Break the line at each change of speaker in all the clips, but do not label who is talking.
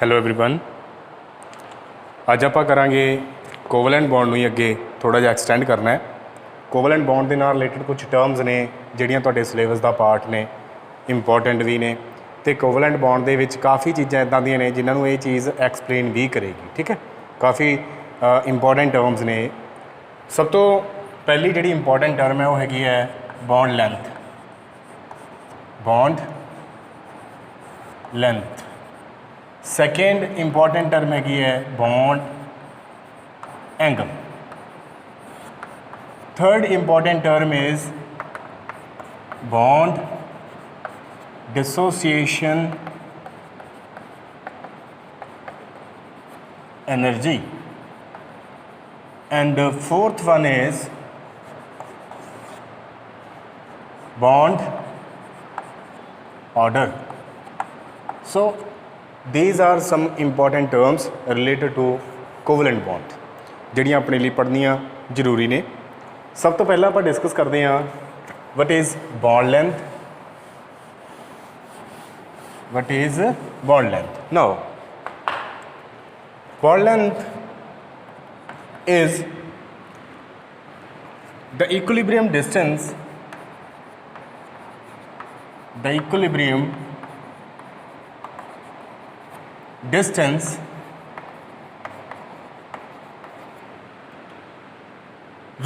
Hello everyone, ਅੱਜ ਆਪਾਂ ਕਰਾਂਗੇ ਕੋਵਲੈਂਟ ਬੌਂਡ ਨੂੰ ਹੀ ਅੱਗੇ ਥੋੜਾ ਜਿਹਾ ਐਕਸਟੈਂਡ ਕਰਨਾ ਹੈ। ਕੋਵਲੈਂਟ ਬੌਂਡ ਦੇ ਨਾਲ ਰਿਲੇਟਡ ਕੁਝ ਟਰਮਸ ਨੇ ਜਿਹੜੀਆਂ ਤੁਹਾਡੇ ਸਿਲੇਬਸ ਦਾ ਪਾਰਟ ਨੇ, ਇੰਪੋਰਟੈਂਟ ਵੀ ਨੇ, ਤੇ ਕੋਵਲੈਂਟ ਬੌਂਡ ਦੇ ਵਿੱਚ ਕਾफ़ੀ ਚੀਜ਼ਾਂ ਇੱਦਾਂ ਦੀਆਂ ਨੇ ਜਿਨ੍ਹਾਂ ਨੂੰ ਇਹ ਚੀਜ਼ ਐਕਸਪਲੇਨ ਵੀ ਕਰੇਗੀ। ਠੀਕ ਹੈ, ਕਾफ़ੀ ਇੰਪੋਰਟੈਂਟ ਟਰਮਸ ਨੇ। ਸਭ ਤੋਂ ਪਹਿਲੀ ਜਿਹੜੀ ਇੰਪੋਰਟੈਂਟ ਟਰਮ ਹੈ ਉਹ ਹੈਗੀ ਹੈ bond length. Bond length. Second important term हैगी है bond angle. Third important term is bond dissociation energy. And fourth one is bond order. So these are some important terms related to covalent bond ਜਿਹੜੀਆਂ ਆਪਣੇ ਲਈ ਪੜ੍ਹਨੀਆਂ ਜ਼ਰੂਰੀ ਨੇ। ਸਭ ਤੋਂ ਪਹਿਲਾਂ ਆਪਾਂ ਡਿਸਕਸ ਕਰਦੇ ਹਾਂ what is bond length। what is bond length? Now bond length is the equilibrium distance, the equilibrium distance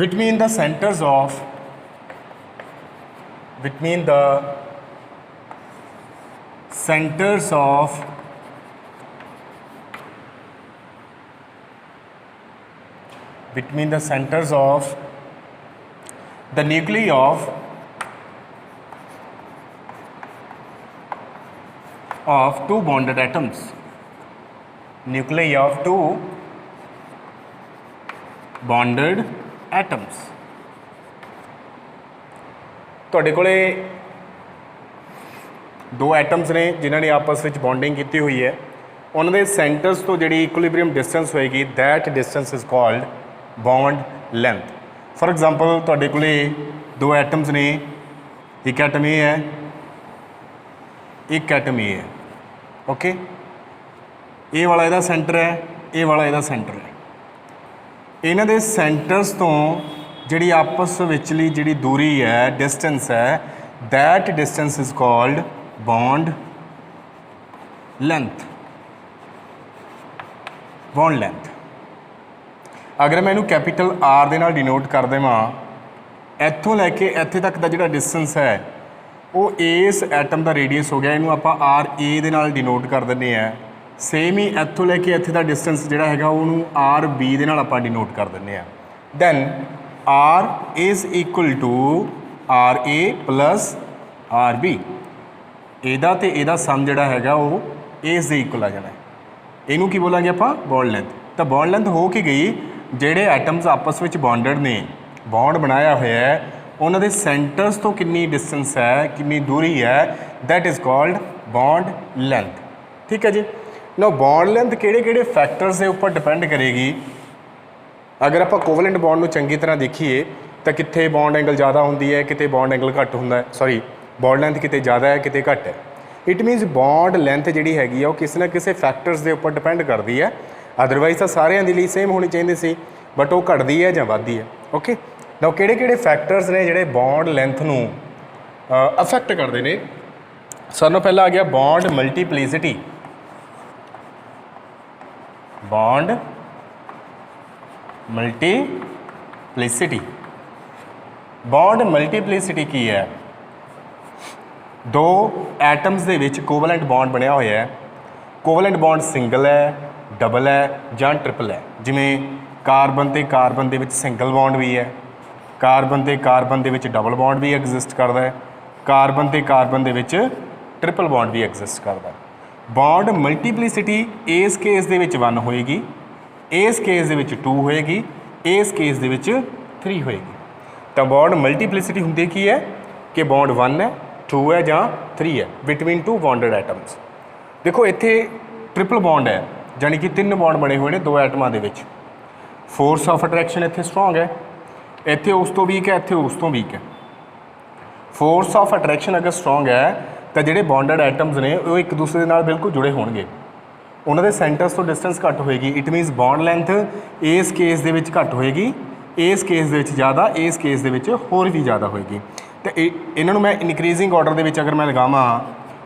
between the centers of between the centers of the nuclei of two bonded atoms। nuclei of two bonded atoms। ਤੁਹਾਡੇ ਕੋਲੇ ਦੋ atoms ਨੇ ਜਿਨ੍ਹਾਂ ਨੇ ਆਪਸ ਵਿੱਚ bonding ਕੀਤੀ ਹੋਈ ਹੈ। ਉਹਨਾਂ ਦੇ ਸੈਂਟਰਸ ਤੋਂ ਜਿਹੜੀ ਇਕੁਇਲਿਬਰੀਅਮ ਡਿਸਟੈਂਸ ਹੋਏਗੀ that distance is called bond length. For example ਤੁਹਾਡੇ ਕੋਲੇ ਦੋ ਐਟਮਸ ਨੇ, ਇੱਕ ਐਟਮ ਇਹ ਹੈ, ਇੱਕ ਐਟਮ ਇਹ ਹੈ। ਓਕੇ, ਇਹ ਵਾਲਾ ਇਹਦਾ ਸੈਂਟਰ ਹੈ, ਇਹ ਵਾਲਾ ਇਹਦਾ ਸੈਂਟਰ ਹੈ। ਇਹਨਾਂ ਦੇ ਸੈਂਟਰਸ ਤੋਂ ਜਿਹੜੀ ਆਪਸ ਵਿਚਲੀ ਜਿਹੜੀ ਦੂਰੀ ਹੈ, ਡਿਸਟੈਂਸ ਹੈ, that distance is called bond length. Bond length ਅਗਰ ਮੈਂ ਇਹਨੂੰ ਕੈਪੀਟਲ ਆਰ ਦੇ ਨਾਲ ਡਿਨੋਟ ਕਰ ਦੇਵਾਂ, ਇੱਥੋਂ ਲੈ ਕੇ ਇੱਥੇ ਤੱਕ ਦਾ ਜਿਹੜਾ ਡਿਸਟੈਂਸ ਹੈ ਉਹ ਇਸ ਐਟਮ ਦਾ ਰੇਡੀਅਸ ਹੋ ਗਿਆ। ਇਹਨੂੰ ਆਪਾਂ ਆਰ ਏ ਦੇ ਨਾਲ ਡਿਨੋਟ ਕਰ ਦਿੰਦੇ ਹਾਂ। ਸੇਮ ਹੀ ਇੱਥੋਂ ਲੈ ਕੇ ਇੱਥੇ ਦਾ ਡਿਸਟੈਂਸ ਜਿਹੜਾ ਹੈਗਾ ਉਹਨੂੰ ਆਰ ਬੀ ਦੇ ਨਾਲ ਆਪਾਂ ਡਿਨੋਟ ਕਰ ਦਿੰਦੇ ਹਾਂ। Then R is equal to R A plus R B. ਇਹਦਾ ਤੇ ਇਹਦਾ ਸਮ ਜਿਹੜਾ ਹੈਗਾ ਉਹ ਇਸ ਦੇ ਇਕੁਅਲ ਆ ਜਾਣਾ। ਇਹਨੂੰ ਕੀ ਬੋਲਾਂਗੇ ਆਪਾਂ? Bond length. ਤਾਂ ਬੌਂਡ ਲੈਂਥ ਹੋ ਕੇ ਗਈ ਜਿਹੜੇ ਐਟਮਸ ਆਪਸ ਵਿੱਚ ਬੌਂਡਡ ਨੇ, ਬੌਂਡ ਬਣਾਇਆ ਹੋਇਆ ਹੈ, ਉਹਨਾਂ ਦੇ ਸੈਂਟਰਸ ਤੋਂ ਕਿੰਨੀ ਡਿਸਟੈਂਸ ਹੈ, ਕਿੰਨੀ ਦੂਰੀ ਹੈ, that is called bond length. ਠੀਕ ਹੈ ਜੀ। ਨਾ ਬੌਂਡ ਲੈਂਥ ਕਿਹੜੇ ਕਿਹੜੇ ਫੈਕਟਰਸ ਦੇ ਉੱਪਰ ਡਿਪੈਂਡ ਕਰੇਗੀ। ਅਗਰ ਆਪਾਂ ਕੋਵਲੈਂਟ ਬੌਂਡ ਨੂੰ ਚੰਗੀ ਤਰ੍ਹਾਂ ਦੇਖੀਏ ਤਾਂ ਕਿੱਥੇ ਬੌਂਡ ਐਂਗਲ ਜ਼ਿਆਦਾ ਹੁੰਦੀ ਹੈ, ਕਿਤੇ ਬੌਂਡ ਐਂਗਲ ਘੱਟ ਹੁੰਦਾ ਹੈ। ਸੌਰੀ, ਬੌਂਡ ਲੈਂਥ ਕਿਤੇ ਜ਼ਿਆਦਾ ਹੈ, ਕਿਤੇ ਘੱਟ ਹੈ। ਇਟ ਮੀਨਸ ਬੌਂਡ ਲੈਂਥ ਜਿਹੜੀ ਹੈਗੀ ਆ ਉਹ ਕਿਸੇ ਨਾ ਕਿਸੇ ਫੈਕਟਰਸ ਦੇ ਉੱਪਰ ਡਿਪੈਂਡ ਕਰਦੀ ਹੈ। ਅਦਰਵਾਈਜ਼ ਤਾਂ ਸਾਰਿਆਂ ਦੇ ਲਈ ਸੇਮ ਹੋਣੀ ਚਾਹੀਦੀ ਸੀ, ਬਟ ਉਹ ਘਟਦੀ ਹੈ ਜਾਂ ਵੱਧਦੀ ਹੈ। ਓਕੇ, ਨਾ ਕਿਹੜੇ ਕਿਹੜੇ ਫੈਕਟਰਸ ਨੇ ਜਿਹੜੇ ਬੌਂਡ ਲੈਂਥ ਨੂੰ ਅਫੈਕਟ ਕਰਦੇ ਨੇ। ਸਾਰਿਆਂ ਨਾਲੋਂ ਪਹਿਲਾਂ ਆ ਗਿਆ bond multiplicity. Bond multiplicity. Bond multiplicity की है? दो एटम्स दे विच कोवलेंट बॉन्ड बनया होया है। कोवलेंट बॉन्ड सिंगल है, डबल है जां ट्रिपल है। जिमें कार्बन ते कार्बन दे विच सिंगल बॉन्ड भी है, कार्बन ते कार्बन दे विच डबल बॉन्ड भी एग्जिस्ट करता है, कार्बन ते कार्बन दे विच ट्रिपल बॉन्ड भी एग्जिस्ट करता है। बॉन्ड मल्टीप्लिसिटी इस केस दे विच 1 होएगी, इस केस दे विच 2 होएगी, इस केस दे विच 3 होएगी। तो बॉन्ड मल्टीप्लिसिटी हुंदी की है कि बॉन्ड 1 है, 2 है जां 3 है बिटवीन टू बॉन्डेड एटम्स। देखो इत्थे ट्रिपल बॉन्ड है, जानी कि 3 बॉन्ड बने हुए हैं दो एटमां दे विच। फोर्स ऑफ अट्रैक्शन इत्थे स्ट्रोंग है, ਇੱਥੇ ਉਸ ਤੋਂ ਵੀਕ ਹੈ, ਇੱਥੇ ਉਸ ਤੋਂ ਵੀਕ ਹੈ। फोर्स ऑफ अट्रैक्शन अगर स्ट्रोंग है तो ਜਿਹੜੇ बॉन्डेड एटम्स ने वो एक दूसरे ਨਾਲ बिल्कुल जुड़े होणगे। ਉਹਨਾਂ ਦੇ ਸੈਂਟਰਸ ਤੋਂ ਡਿਸਟੈਂਸ ਘੱਟ ਹੋਏਗੀ। ਇਟ ਮੀਨਸ ਬੌਂਡ ਲੈਂਥ ਇਸ ਕੇਸ ਦੇ ਵਿੱਚ ਘੱਟ ਹੋਏਗੀ, ਇਸ ਕੇਸ ਦੇ ਵਿੱਚ ਜ਼ਿਆਦਾ, ਇਸ ਕੇਸ ਦੇ ਵਿੱਚ ਹੋਰ ਵੀ ਜ਼ਿਆਦਾ ਹੋਏਗੀ। ਤੇ ਇਹਨਾਂ ਨੂੰ ਮੈਂ ਇਨਕਰੀਜ਼ਿੰਗ ਆਰਡਰ ਦੇ ਵਿੱਚ ਅਗਰ ਮੈਂ ਲਗਾਵਾਂ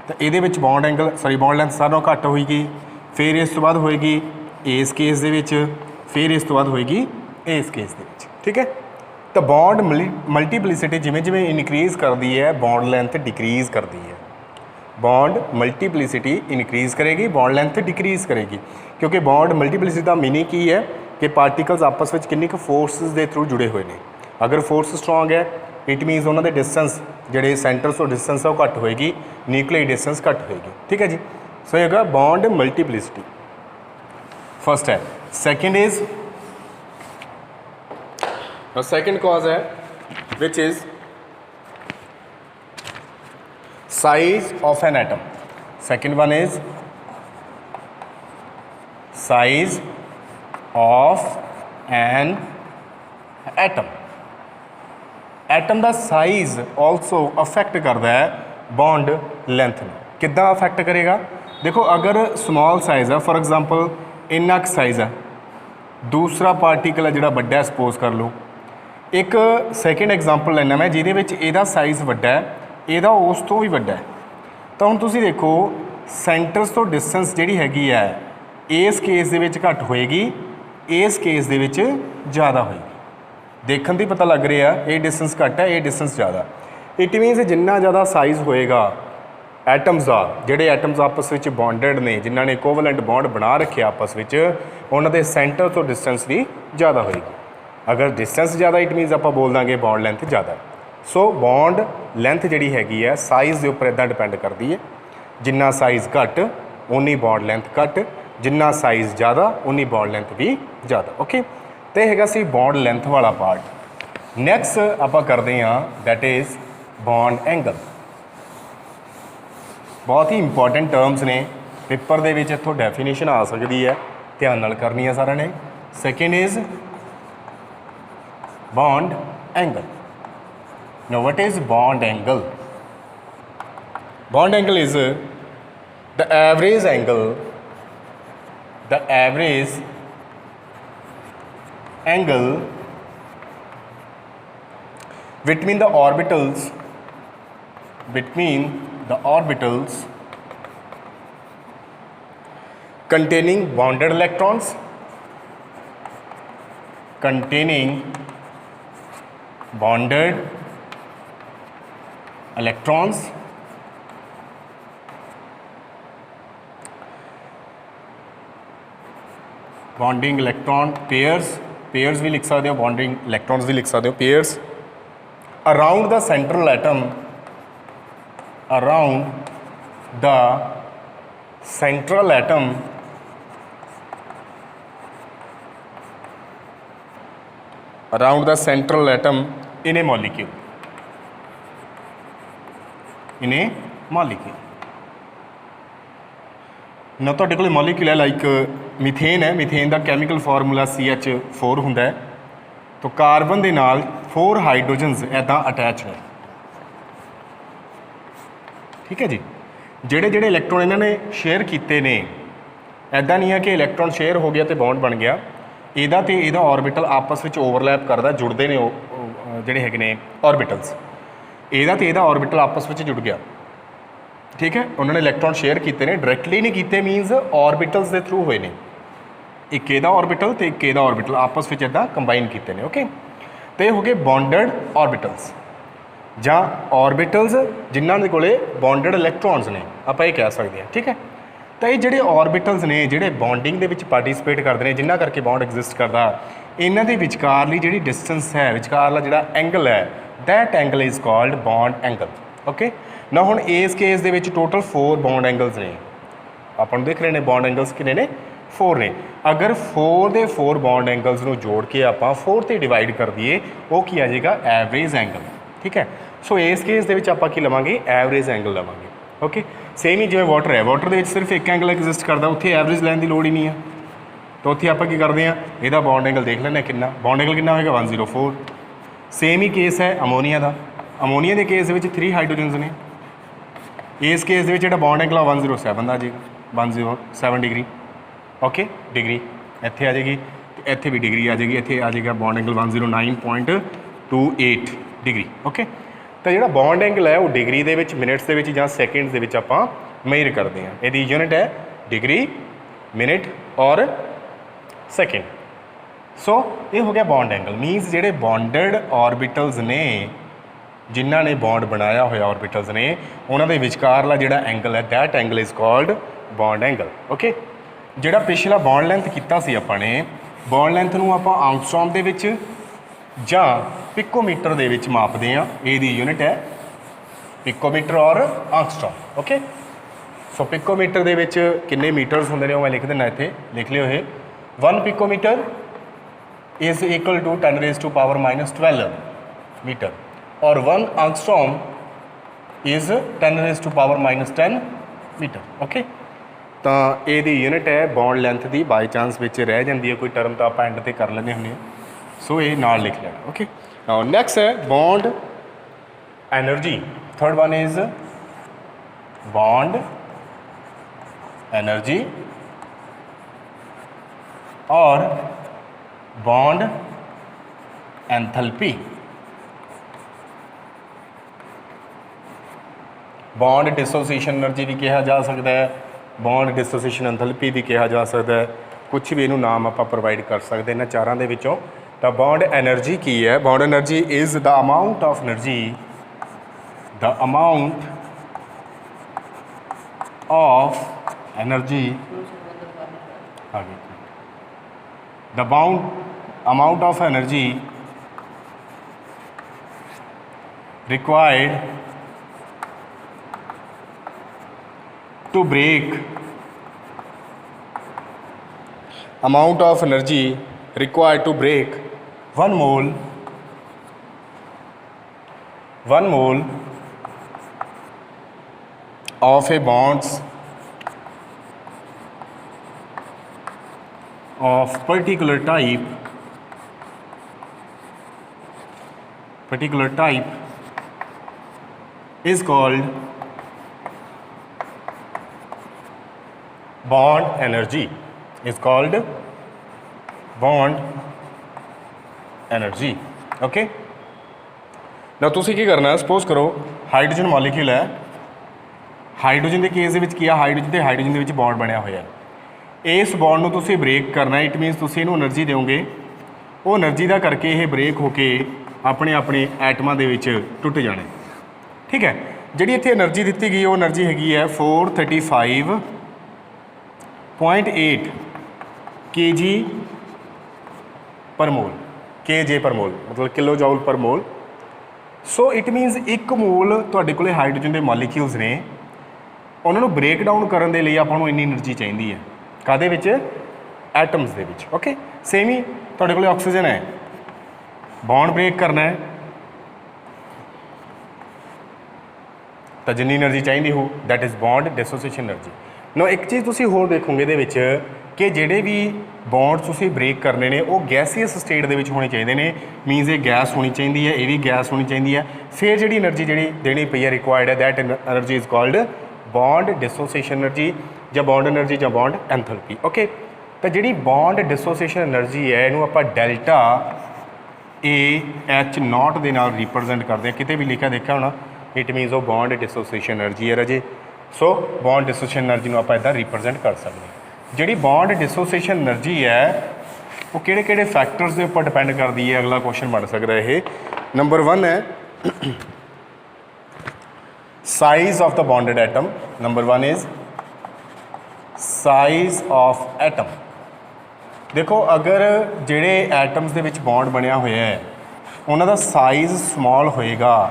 ਤਾਂ ਇਹਦੇ ਵਿੱਚ ਬੌਂਡ ਲੈਂਥ ਸਾਰਿਆਂ ਨਾਲੋਂ ਘੱਟ ਹੋਏਗੀ, ਫਿਰ ਇਸ ਤੋਂ ਬਾਅਦ ਹੋਏਗੀ ਇਸ ਕੇਸ ਦੇ ਵਿੱਚ, ਫਿਰ ਇਸ ਤੋਂ ਬਾਅਦ ਹੋਏਗੀ ਇਸ ਕੇਸ ਦੇ ਵਿੱਚ। ਠੀਕ ਹੈ, ਤਾਂ ਬੌਂਡ ਮਲਟੀਪਲਿਸਿਟੀ ਜਿਵੇਂ ਜਿਵੇਂ ਇਨਕਰੀਜ਼ ਕਰਦੀ ਹੈ ਬੌਂਡ ਲੈਂਥ ਡਿਕਰੀਜ਼ ਕਰਦੀ ਹੈ। ਬੌਂਡ ਮਲਟੀਪਲਿਸਿਟੀ ਇਨਕਰੀਜ਼ ਕਰੇਗੀ, ਬੌਂਡ ਲੈਂਥ ਡਿਕਰੀਜ਼ ਕਰੇਗੀ, ਕਿਉਂਕਿ ਬੌਂਡ ਮਲਟੀਪਲਿਸਿਟੀ ਦਾ ਮੀਨਿੰਗ ਕੀ ਹੈ ਕਿ ਪਾਰਟੀਕਲਸ ਆਪਸ ਵਿੱਚ ਕਿੰਨੀ ਕੁ ਫੋਰਸਿਸ ਦੇ ਥਰੂ ਜੁੜੇ ਹੋਏ ਨੇ। ਅਗਰ ਫੋਰਸ ਸਟਰੋਂਗ ਹੈ ਇਟ ਮੀਨਸ ਉਹਨਾਂ ਦੇ ਡਿਸਟੈਂਸ ਜਿਹੜੇ ਸੈਂਟਰਸ ਤੋਂ ਡਿਸਟੈਂਸ ਹੈ ਉਹ ਘੱਟ ਹੋਏਗੀ, ਨਿਊਕਲੀਅਰ ਡਿਸਟੈਂਸ ਘੱਟ ਹੋਏਗੀ। ਠੀਕ ਹੈ ਜੀ, ਸੋ ਇਹ ਹੈਗਾ ਬੌਂਡ ਮਲਟੀਪਲਿਸਿਟੀ फर्स्ट है। सेकंड इज सेकंड कॉज है which is size of an atom. Second one is size of an atom. Atom का साइज ऑल्सो अफेक्ट करता है बॉन्ड लेंथ में। किद्दां अफेक्ट करेगा? देखो अगर स्मॉल साइज है फॉर एग्जांपल इन्ना क साइज़ है, दूसरा पार्टिकल है जिहड़ा वड्डा सपोज कर लो। एक सैकेंड एग्जाम्पल लैना मैं जिहदे विच इहदा साइज़ वड्डा है, इहदा उस तो भी वड्डा है। तो हुण तुसीं देखो सेंटरस तो डिस्टेंस जिहड़ी हैगी है इस केस दे विच घट होएगी, इस केस दे विच ज़्यादा होएगी। देखण दी पता लग रहा है ये डिस्टेंस घट है, ये डिस्टेंस ज़्यादा। इट मीनस जिन्ना ज़्यादा साइज़ होएगा एटम्स का, जोड़े एटम्स आपस में बॉन्डेड ने, जिन्हों ने इक्विवेलेंट बॉन्ड बना रखे आपस में, उन्होंने सेंटर तो डिस्टेंस भी ज़्यादा होएगी। अगर डिस्टेंस ज़्यादा इट मीनस आप बोल देंगे बॉन्ड लेंथ ज़्यादा। सो बॉन्ड लेंथ जी हैगी है साइज़ के उपर इदा डिपेंड करती है, जिन्ना साइज़ घट उन्नी बॉन्ड लेंथ घट, जिन्ना साइज़ ज़्यादा उन्नी बॉन्ड लेंथ भी ज़्यादा। ओके, तो हैगा सी बॉन्ड लेंथ वाला पार्ट। नैक्सट आप करते हैं दैट इज़ बॉन्ड एंगल। बहुत ही इंपॉर्टेंट टर्म्स ने, पेपर दे विच इत्थों डेफिनेशन आ सकती है, ध्यान नाल करनी है सारा ने। Second is bond angle. Now what is bond angle? Bond angle is the average angle, the average angle between the orbitals, between the orbitals containing bonded electrons, containing bonded electrons bonding electron pairs, pairs भी लिख सकते हो, bonding electrons भी लिख सकते हो, pairs around the central atom, around the central atom around the central atom in a molecule, in a molecule। ना तो कोल मॉलिक्यूल है लाइक मीथेन है, मीथेन का कैमिकल फार्मूला CH4 होंदा है, तो कार्बन के नाल 4 हाइड्रोजनस इदा अटैच है। ठीक है जी, जेड़े जेड़े इलैक्ट्रॉन इन्होंने शेयर किए ने, ऐदा नहीं है कि इलैक्ट्रॉन शेयर हो गया तो बॉन्ड बन गया, इहदा ते इहदा ऑर्बिटल आपस में ओवरलैप करता, जुड़ते हैं जोड़े है ऑर्बिटल्स, इहदा ते इहदा ऑर्बिटल आपस में जुड़ गया। ठीक है, उन्होंने इलैक्ट्रॉन शेयर किए हैं, डायरैक्टली नहीं किए, मीनस ऑर्बिटल्स के थ्रू हुए हैं, एक इहदा ऑर्बिटल तो एक इहदा ऑर्बिटल आपस में इदा कंबाइन किए हैं। ओके, तो ये हो गए बॉन्डेड ऑर्बिटल्स ਜਾਂ ऑर्बिटल्स जिन्हों के कोले बॉन्डेड इलैक्ट्रॉन्स ने, आप ये कह सकते हैं। ठीक है, तो ये जोड़े ऑर्बिटल्स ने जोड़े बॉन्डिंग के पार्टिसिपेट करते हैं, जिन्हों करके बॉन्ड एग्जिस्ट करता, इन्हों के विचकारली जी डिस्टेंस है, विचकारला जो एंगल है, that angle is called bond angle. Okay, ना हुण इस केस दे विच टोटल 4 बॉन्ड एंगल्स ने, अपन देख रहे हैं बॉन्ड एंगल्स कितने ने, 4 ने। अगर 4 के 4 बॉन्ड एंगल्स को जोड़ के आप 4 से डिवाइड कर दिए, वो की आ जाएगा एवरेज एंगल। ठीक है, सो इस केस दे विच आपां की लवांगे, एवरेज एंगल लवांगे। ओके, सेम ही जिवें वाटर है, वाटर दे विच सिर्फ एक एंगल एग्जिस्ट करता, उत्थे एवरेज लैन की लोड़ ही नहीं है, तो उत्थे आपां की करते हैं, इहदा बॉन्ड एंगल देख लैंदे कितना, बॉन्ड एंगल कितना होगा 104। सेम ही केस है अमोनीया का, अमोनीया के केस दे विच 3 हाइड्रोजनस ने, इस केस दे विच जिहड़ा बॉन्ड एंगल 107 आ जाएगा, 107 डिग्री। ओके डिग्री ਇੱਥੇ आ जाएगी, ਇੱਥੇ भी डिग्री आ जाएगी, ਇੱਥੇ आ जाएगा बॉन्ड एंगल 109.28 डिग्री। ओके तो ਜਿਹੜਾ बॉन्ड एंगल है वो डिग्री ਦੇ ਵਿੱਚ ਮਿੰਟਸ ਦੇ ਵਿੱਚ ਜਾਂ ਸੈਕਿੰਡਸ ਦੇ ਵਿੱਚ ਆਪਾਂ ਮੇਜਰ ਕਰਦੇ ਹਾਂ। ਇਹਦੀ ਯੂਨਿਟ ਹੈ डिग्री मिनट और सैकेंड। सो ये हो गया बॉन्ड एंगल, मीनस ਜਿਹੜੇ बॉन्डेड ऑर्बिटल्स ने जिन्हों ने बॉन्ड बनाया होया ऑर्बिटल्स ने उन्होंने विचकारला जिहड़ा एंगल है that angle is called bond angle. Okay जिहड़ा पिछला बॉन्ड लेंथ कीता सी आपां ने, बॉन्ड लेंथ नूं आपां आर्मस्ट्रॉन्ग दे विच जां पिकोमीटर दे विच मापदे हां। इहदी यूनिट है पिकोमीटर और आर्मस्ट्रॉन्ग। ओके सो पिकोमीटर दे विच किन्ने मीटर्स हुंदे ने मैं लिख देना, इत्थे लिख लिओ ये 1 picometre is equal to 10⁻⁻12 metre और 1 आंगस्ट्रॉम इज़ 10⁻⁻10 मीटर। ओके तो ये यूनिट है बॉन्ड लेंथ की, बाई चांस विच रह जाती है कोई टर्म तो आप एंड ते कर लेंगे होंगे, सो ये नाल लिख लेना। ओके नैक्सट है bond energy. Third one is bond energy और bond enthalpy. Bond dissociation energy भी कहा जा सकता है, बॉन्ड डिसोसीएशन एंथैल्पी भी कहा जा सकता है, कुछ भी इनू नाम आप प्रोवाइड कर सकते हैं इन्होंने चारों के विचों। तो बॉन्ड एनर्जी की है, bond energy is the amount of energy, the amount of energy the amount of energy required to break amount of energy required to break 1 mole of a bonds of particular type is called bond energy, is called bond energy। Okay ना तुसी की करना, suppose करो hydrogen molecule है, hydrogen के case के hydrogen तो hydrogen के बॉन्ड बनया हुआ है, इस बॉन्ड को तुसी ब्रेक करना, इट मीनस तुसी इहनूं एनर्जी दोगे, वो एनर्जी का करके ये ब्रेक होके अपने अपने एटमां दे विच टुट जाने। ठीक है जिहड़ी इत्थे एनर्जी दी गई वो एनर्जी हैगी है 435.8 kg पर मोल, kJ पर मोल मतलब किलो जूल पर मोल। सो इट मीनस एक मोल तुहाडे कोले हाइड्रोजन के मॉलिक्यूल्स ने, उन्होंने ब्रेक डाउन करने के लिए आपां नूं इन्नी एनर्जी चाहिए है, कादे विच एटम्स दे विच। ओके सेम ही तुहाडे कोले ऑक्सीजन है, बॉन्ड ब्रेक करना है तो जिन्नी एनर्जी चाहिए हो that is bond dissociation energy. No एक चीज़ तुसी होर देखोगे ये कि जिहड़े भी बॉन्ड तुसी ब्रेक करने ने वो गैसीयस स्टेट दे विच होने चाहिए ने, मीनस ये गैस होनी चाहिए है, ये भी गैस होनी चाहिए है, फिर जी एनर्जी जी देनी पई है रिक्वायर्ड है that energy is called bond dissociation energy या बॉन्ड एनर्जी या बॉन्ड एंथैल्पी। ओके तो जी बॉन्ड डिसोसीएशन एनर्जी है इनू आपां डेल्टा AH0 के नाल रिप्रजेंट करते हैं, कितने भी लिखा देखा होना, इट मीनस वो बॉन्ड डिसोसीएशन एनर्जी है राजे। सो बॉन्ड डिसोसीएशन एनर्जी आप इदा रिप्रजेंट कर सकते हैं। जी बॉन्ड डिसोसीएशन एनर्जी है वो किहड़े फैक्टर्स के उपर डिपेंड करती है, अगला क्वेश्चन बन सकता है। नंबर 1 है size of the bonded atom, number 1 is size of atom. देखो अगर जिहड़े एटम्स दे विच बॉन्ड बनया होया है उन्हां दा साइज़ स्मॉल होएगा,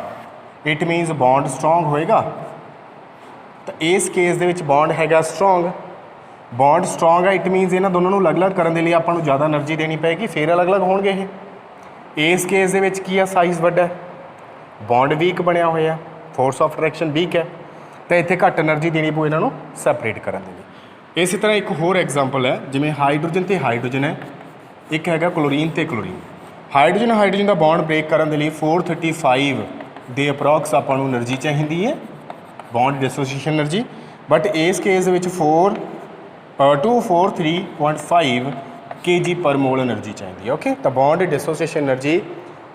इट मीनस बॉन्ड स्ट्रोंग होएगा। तो इस केस दे विच बॉन्ड हैगा स्ट्रोंग, बॉन्ड स्ट्रोंग है, इट मीनस इन्हां दोनों नूं अलग-अलग करन दे लई आपां नूं ज़्यादा एनर्जी देनी पेगी, फिर अलग-अलग होणगे ये। इस केस दे विच की है साइज़ वड्डा है, बॉन्ड वीक बनया होया, फोर्स ऑफ अट्रैक्शन वीक है, तो इत्थे घट एनर्जी देनी पऊ इन्हां नूं सैपरेट करन दे लई। इस तरह एक होर एग्जाम्पल है जिमें हाइड्रोजन तो हाइड्रोजन है, एक है क्लोरीन तो क्लोरीन। हाइड्रोजन का बॉन्ड ब्रेक करने के लिए 435 के अप्रॉक्स आपां नूं एनर्जी चाहिए है बॉन्ड डिसोसीएशन एनर्जी, बट इस केस 4 243.5 kg पर मोल एनर्जी चाहिए। ओके, तो बॉन्ड डिसोसीएशन एनर्जी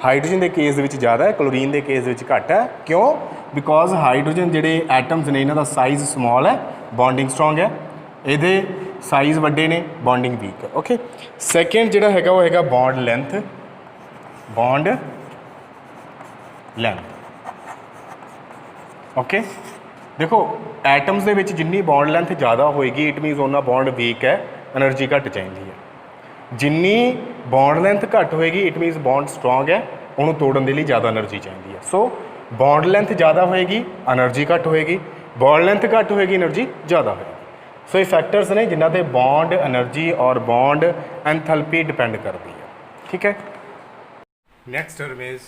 हाइड्रोजन के केस ਦੇ ਵਿੱਚ ज़्यादा है, क्लोरीन के केस ਦੇ ਵਿੱਚ घट है। क्यों? बिकॉज हाइड्रोजन ਜਿਹੜੇ एटम्स ने इन्हों का साइज़ समॉल है, बॉन्डिंग स्ट्रोंग है, ये साइज़ वड्डे ने, बॉन्डिंग वीक है। ओके, सैकेंड ਜਿਹੜਾ ਹੈਗਾ ਉਹ ਹੈਗਾ bond length. Bond length okay, देखो एटम्स ਦੇ ਵਿੱਚ ਜਿੰਨੀ बॉन्ड लेंथ ज़्यादा होएगी इट मीनस उन्ना बॉन्ड वीक है, एनर्जी घट चाहिए है। जिन्नी बॉन्ड लेंथ घट होएगी इट मीनस बॉन्ड स्ट्रोंग है, उन्होंने तोड़न के लिए ज़्यादा एनर्जी चाहिए है। सो बॉन्ड लेंथ ज़्यादा होएगी, एनर्जी घट होएगी, बॉन्ड लेंथ घट होएगी, एनर्जी ज़्यादा होएगी। सो ये फैक्टर्स ने जिन्हों पर बॉन्ड एनर्जी और बॉन्ड एंथैल्पी डिपेंड करती है। ठीक है, next term is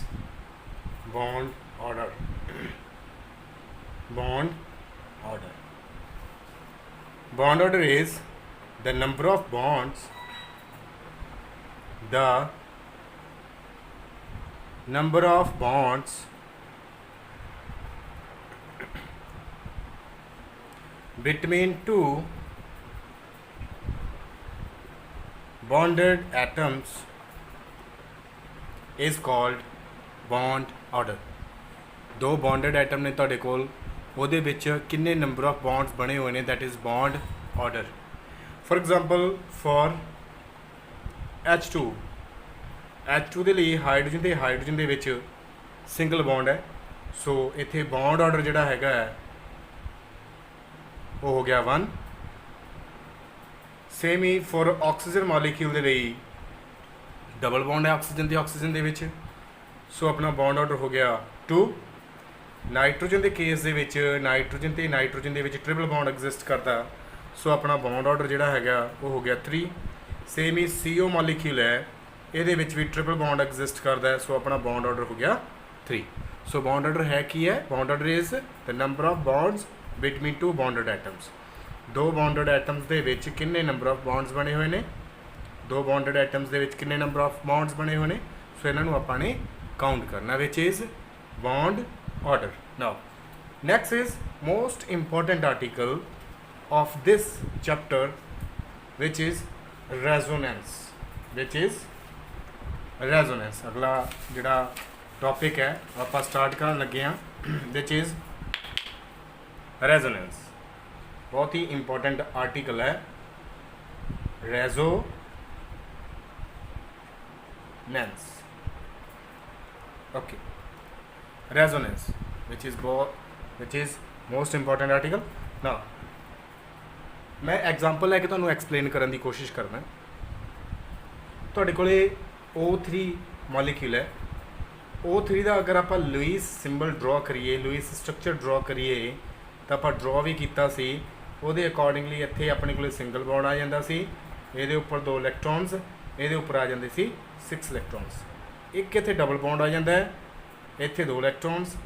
bond order. Bond order, bond order is the number of bonds, the number of bonds between two bonded atoms is called bond order। दो bonded atom ने तुहाडे कोल, ਉਹਦੇ ਵਿੱਚ किन्ने number of bonds बने हुए ने, that is bond order। For example, for H2 ਦੇ ਲਈ ਹਾਈਡਰੋਜਨ ਤੇ ਹਾਈਡਰੋਜਨ ਦੇ ਵਿੱਚ ਸਿੰਗਲ ਬੌਂਡ ਹੈ। ਸੋ ਇੱਥੇ ਬੌਂਡ ਆਰਡਰ ਜਿਹੜਾ ਹੈਗਾ ਉਹ ਹੋ ਗਿਆ 1। Same he for oxygen molecule ਦੇ ਲਈ ਡਬਲ ਬੌਂਡ ਹੈ ਆਕਸੀਜਨ ਦੇ ਵਿੱਚ। ਸੋ ਆਪਣਾ ਬੌਂਡ ਆਰਡਰ ਹੋ ਗਿਆ 2। ਨਾਈਟ੍ਰੋਜਨ ਦੇ ਕੇਸ ਦੇ ਵਿੱਚ ਨਾਈਟ੍ਰੋਜਨ ਤੇ ਨਾਈਟ੍ਰੋਜਨ ਦੇ ਵਿੱਚ ਟ੍ਰਿਪਲ ਬੌਂਡ ਐਗਜ਼ਿਸਟ ਕਰਦਾ। ਸੋ ਆਪਣਾ ਬੌਂਡ ਆਰਡਰ ਜਿਹੜਾ ਹੈਗਾ ਉਹ ਹੋ ਗਿਆ 3। सेम ही CO मॉलिक्यूल है, ये भी ट्रिपल बॉन्ड एग्जिस्ट करता है। सो अपना बॉन्ड ऑर्डर हो गया 3। सो बॉन्ड ऑर्डर है की है, bond order is the number of bonds between two bonded atoms. दो बॉन्डेड एटम्स के विच किन्ने नंबर ऑफ बॉन्ड्स बने हुए हैं, दो बॉन्डेड एटम्स के विच किन्ने नंबर ऑफ बॉन्ड्स बने हुए हैं। सो इन्हों आपाने काउंट करना, which is bond order. Now next is most important article of this chapter which is resonance. Which is resonance. अगला जिहड़ा टॉपिक है आप स्टार्ट करन लगे हैं, विच इज़ रेजोनेंस। बहुत ही इंपॉर्टेंट आर्टिकल है resonance. Okay, resonance which is most important article. ना मैं एग्जाम्पल लैके तुहानूं एक्सप्लेन करने की कोशिश करना। तुहाडे कोले O3 मॉलिक्यूल है, O3 का अगर आप लुईस सिंबल ड्रॉ करिए, लुईस स्ट्रक्चर ड्रॉ करिए तो आप ड्रॉ भी किया सी, उहदे अकॉर्डिंगली इत्थे अपने कोले सिंगल बॉन्ड आ जांदा सी, इहदे उपर 2 इलैक्ट्रॉन्स, इहदे उपर आ जांदे सी 6 इलैक्ट्रॉन्स। एक इत्थे डबल बॉन्ड आ जांदा है, इत्थे 2 इलैक्ट्रॉन्स,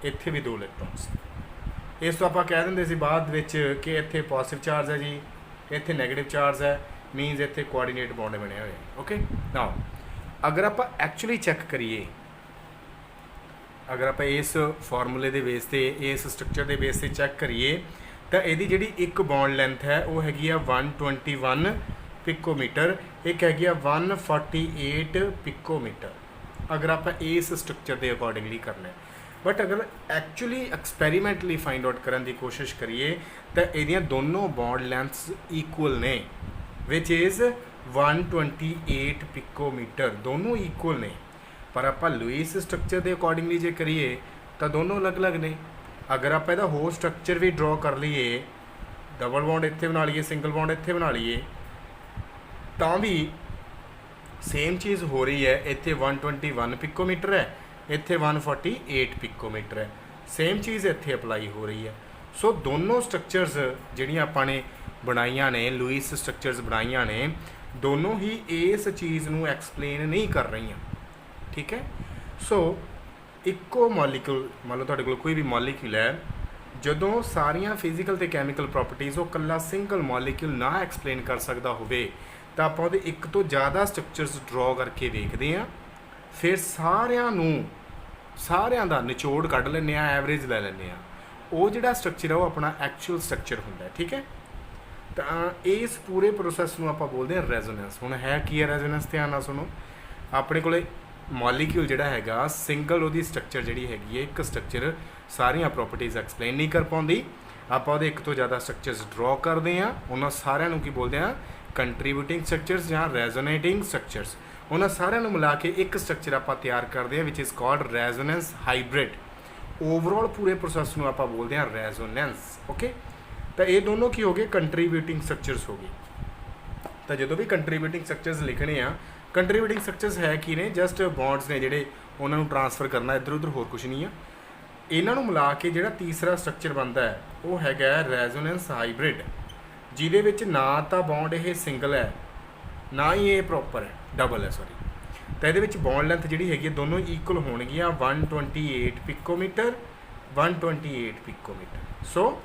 इत्थे भी 2 इलैक्ट्रॉन्स। इस तो आप कह देंगे सी बाद विच कि इत्थे पॉजिटिव चार्ज है जी, इत्थे नैगेटिव चार्ज है, मीनस इत्थे कोआर्डीनेट बॉन्ड बने हुए। ओके, नाउ अगर आप एक्चुअली चैक करिए, अगर आप इस फॉर्मूले के बेस से, इस स्ट्रक्चर के बेस से चैक करिए तो यदी जी एक बॉन्ड लेंथ है वो हैगी 121 पिकोमीटर, एक हैगी 148 पिकोमीटर। अगर आप इस स्ट्रक्चर के अकॉर्डिंगली करना है, बट अगर एक्चुअली एक्सपैरीमेंटली फाइंड आउट करने की कोशिश करिए तो ये दोनों बॉन्ड लेंथ्स इक्वल ने, विच इज़ 128 पिकोमीटर, दोनों इक्वल ने। पर आप लुईस स्ट्रक्चर के अकॉर्डिंगली जे करिए तो दोनों अलग अलग ने। अगर आप इहदा होल स्ट्रक्चर भी ड्रॉ कर लीए, डबल बॉन्ड इत्थे बना लीए, सिंगल बॉन्ड इत्थे बना लीए, तो भी सेम चीज़ हो रही है। इत्थे 121 पिकोमीटर है, इत्थे 148 पिकोमीटर है, सेम चीज़ इत्थे अप्लाई हो रही है। सो दोनों स्ट्रक्चर्स जिहड़ियां आपां ने बनाईयां ने, लुईस स्ट्रक्चर्स बनाईयां ने, दोनों ही इस चीज़ नूं एक्सप्लेन नहीं कर रही। ठीक है, सो इक्को मॉलिक्यूल, मान लो तुहाडे कोल कोई भी मॉलिक्यूल है, जदों सारियां फिजिकल ते कैमिकल प्रॉपर्टीज़ वो कल्ला सिंगल मॉलिक्यूल ना एक्सप्लेन कर सकता होवे तो आप उहदे एक तो ज़्यादा स्ट्रक्चर्स ड्रॉ करके देखते हैं, फिर सारियां दा निचोड़ कढ़ लैंदे आ, एवरेज लै लैंदे आ, वो जिहड़ा स्ट्रक्चर है वो अपना एक्चुअल स्ट्रक्चर हुंदा है। ठीक है, ਤਾਂ ਇਸ ਪੂਰੇ ਪ੍ਰੋਸੈਸ ਨੂੰ ਆਪਾਂ ਬੋਲਦੇ ਹਾਂ ਰੈਜ਼ੋਨੈਂਸ। ਹੁਣ ਹੈ ਕੀ ਹੈ ਰੈਜ਼ੋਨੈਂਸ, ਧਿਆਨ ਨਾਲ ਸੁਣੋ। ਆਪਣੇ ਕੋਲੇ ਮੋਲੀਕਿਊਲ ਜਿਹੜਾ ਹੈਗਾ ਸਿੰਗਲ ਉਹਦੀ ਸਟਰਕਚਰ ਜਿਹੜੀ ਹੈਗੀ ਹੈ, ਇੱਕ ਸਟਰਕਚਰ ਸਾਰੀਆਂ ਪ੍ਰੋਪਰਟੀਜ਼ ਐਕਸਪਲੇਨ ਨਹੀਂ ਕਰ ਪਾਉਂਦੀ। ਆਪਾਂ ਉਹਦੇ ਇੱਕ ਤੋਂ ਜ਼ਿਆਦਾ ਸਟਰਕਚਰਸ ਡਰਾ ਕਰਦੇ ਹਾਂ, ਉਹਨਾਂ ਸਾਰਿਆਂ ਨੂੰ ਕੀ ਬੋਲਦੇ ਹਾਂ, ਕੰਟਰੀਬਿਊਟਿੰਗ ਸਟਰਕਚਰਸ ਜਾਂ ਰੈਜ਼ੋਨੇਟਿੰਗ ਸਟਰਕਚਰਸ। ਉਹਨਾਂ ਸਾਰਿਆਂ ਨੂੰ ਮਿਲਾ ਕੇ ਇੱਕ ਸਟਰਕਚਰ ਆਪਾਂ ਤਿਆਰ ਕਰਦੇ ਹਾਂ which is called resonance hybrid. Overall ਪੂਰੇ ਪ੍ਰੋਸੈਸ ਨੂੰ ਆਪਾਂ ਬੋਲਦੇ ਹਾਂ ਰੈਜ਼ੋਨੈਂਸ। ਓਕੇ, ਤਾਂ ਇਹ ਦੋਨੋਂ ਕੀ ਹੋ ਗਏ, ਕੰਟਰੀਬਿਊਟਿੰਗ ਸਟਰਕਚਰਸ ਹੋ ਗਏ। ਤਾਂ ਜਦੋਂ ਵੀ ਕੰਟਰੀਬਿਊਟਿੰਗ ਸਟਰਕਚਰਸ ਲਿਖਣੇ ਆ, ਕੰਟਰੀਬਿਊਟਿੰਗ ਸਟਰਕਚਰਸ ਹੈ ਕੀ ਨੇ, ਜਸਟ ਬੌਂਡਸ ਨੇ ਜਿਹੜੇ ਉਹਨਾਂ ਨੂੰ ਟ੍ਰਾਂਸਫਰ ਕਰਨਾ ਇੱਧਰ ਉੱਧਰ, ਹੋਰ ਕੁਝ ਨਹੀਂ ਆ। ਇਹਨਾਂ ਨੂੰ ਮਿਲਾ ਕੇ ਜਿਹੜਾ ਤੀਸਰਾ ਸਟਰਕਚਰ ਬਣਦਾ ਹੈ ਉਹ ਹੈਗਾ ਰੈਜ਼ੋਨੈਂਸ ਹਾਈਬ੍ਰਿਡ, ਜਿਹਦੇ ਵਿੱਚ ਨਾ ਤਾਂ ਬੌਂਡ ਇਹ ਸਿੰਗਲ ਹੈ ਨਾ ਹੀ ਇਹ ਪ੍ਰੋਪਰ ਹੈ, ਡਬਲ ਹੈ ਸੌਰੀ। ਤਾਂ ਇਹਦੇ ਵਿੱਚ ਬੌਂਡ ਲੈਂਥ ਜਿਹੜੀ ਹੈਗੀ ਦੋਨੋਂ ਇਕੁਅਲ ਹੋਣਗੀਆਂ, 128 ਪਿਕੋਮੀਟਰ 128 ਪਿਕੋਮੀਟਰ। ਸੋ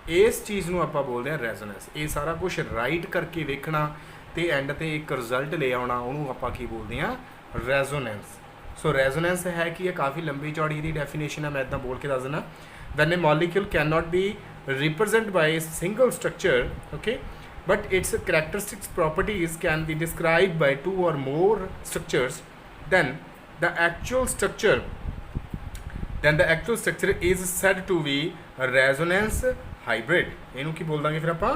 ਇਸ ਚੀਜ਼ ਨੂੰ ਆਪਾਂ ਬੋਲਦੇ ਹਾਂ ਰੈਜ਼ੋਨੈਂਸ। ਇਹ ਸਾਰਾ ਕੁਝ ਰਾਈਟ ਕਰਕੇ ਵੇਖਣਾ ਤੇ ਐਂਡ ਤੇ ਇੱਕ ਰਿਜ਼ਲਟ ਲੈ ਆਉਣਾ, ਉਹਨੂੰ ਆਪਾਂ ਕੀ ਬੋਲਦੇ ਹਾਂ, ਰੈਜ਼ੋਨੈਂਸ। ਸੋ ਰੈਜ਼ੋਨੈਂਸ ਹੈ ਕਿ ਇਹ ਕਾਫੀ ਲੰਬੀ ਚੌੜੀ ਇਹਦੀ ਡੈਫੀਨੇਸ਼ਨ ਹੈ, ਮੈਂ ਇੱਦਾਂ ਬੋਲ ਕੇ ਦੱਸ ਦਿੰਦਾ। When a molecule can not be represented by a single structure, okay, but its characteristics properties can be described by two or more structures, then the actual structure is said to be a resonance hybrid। ਇਹਨੂੰ ਕੀ ਬੋਲ ਦਾਂਗੇ ਫਿਰ ਆਪਾਂ,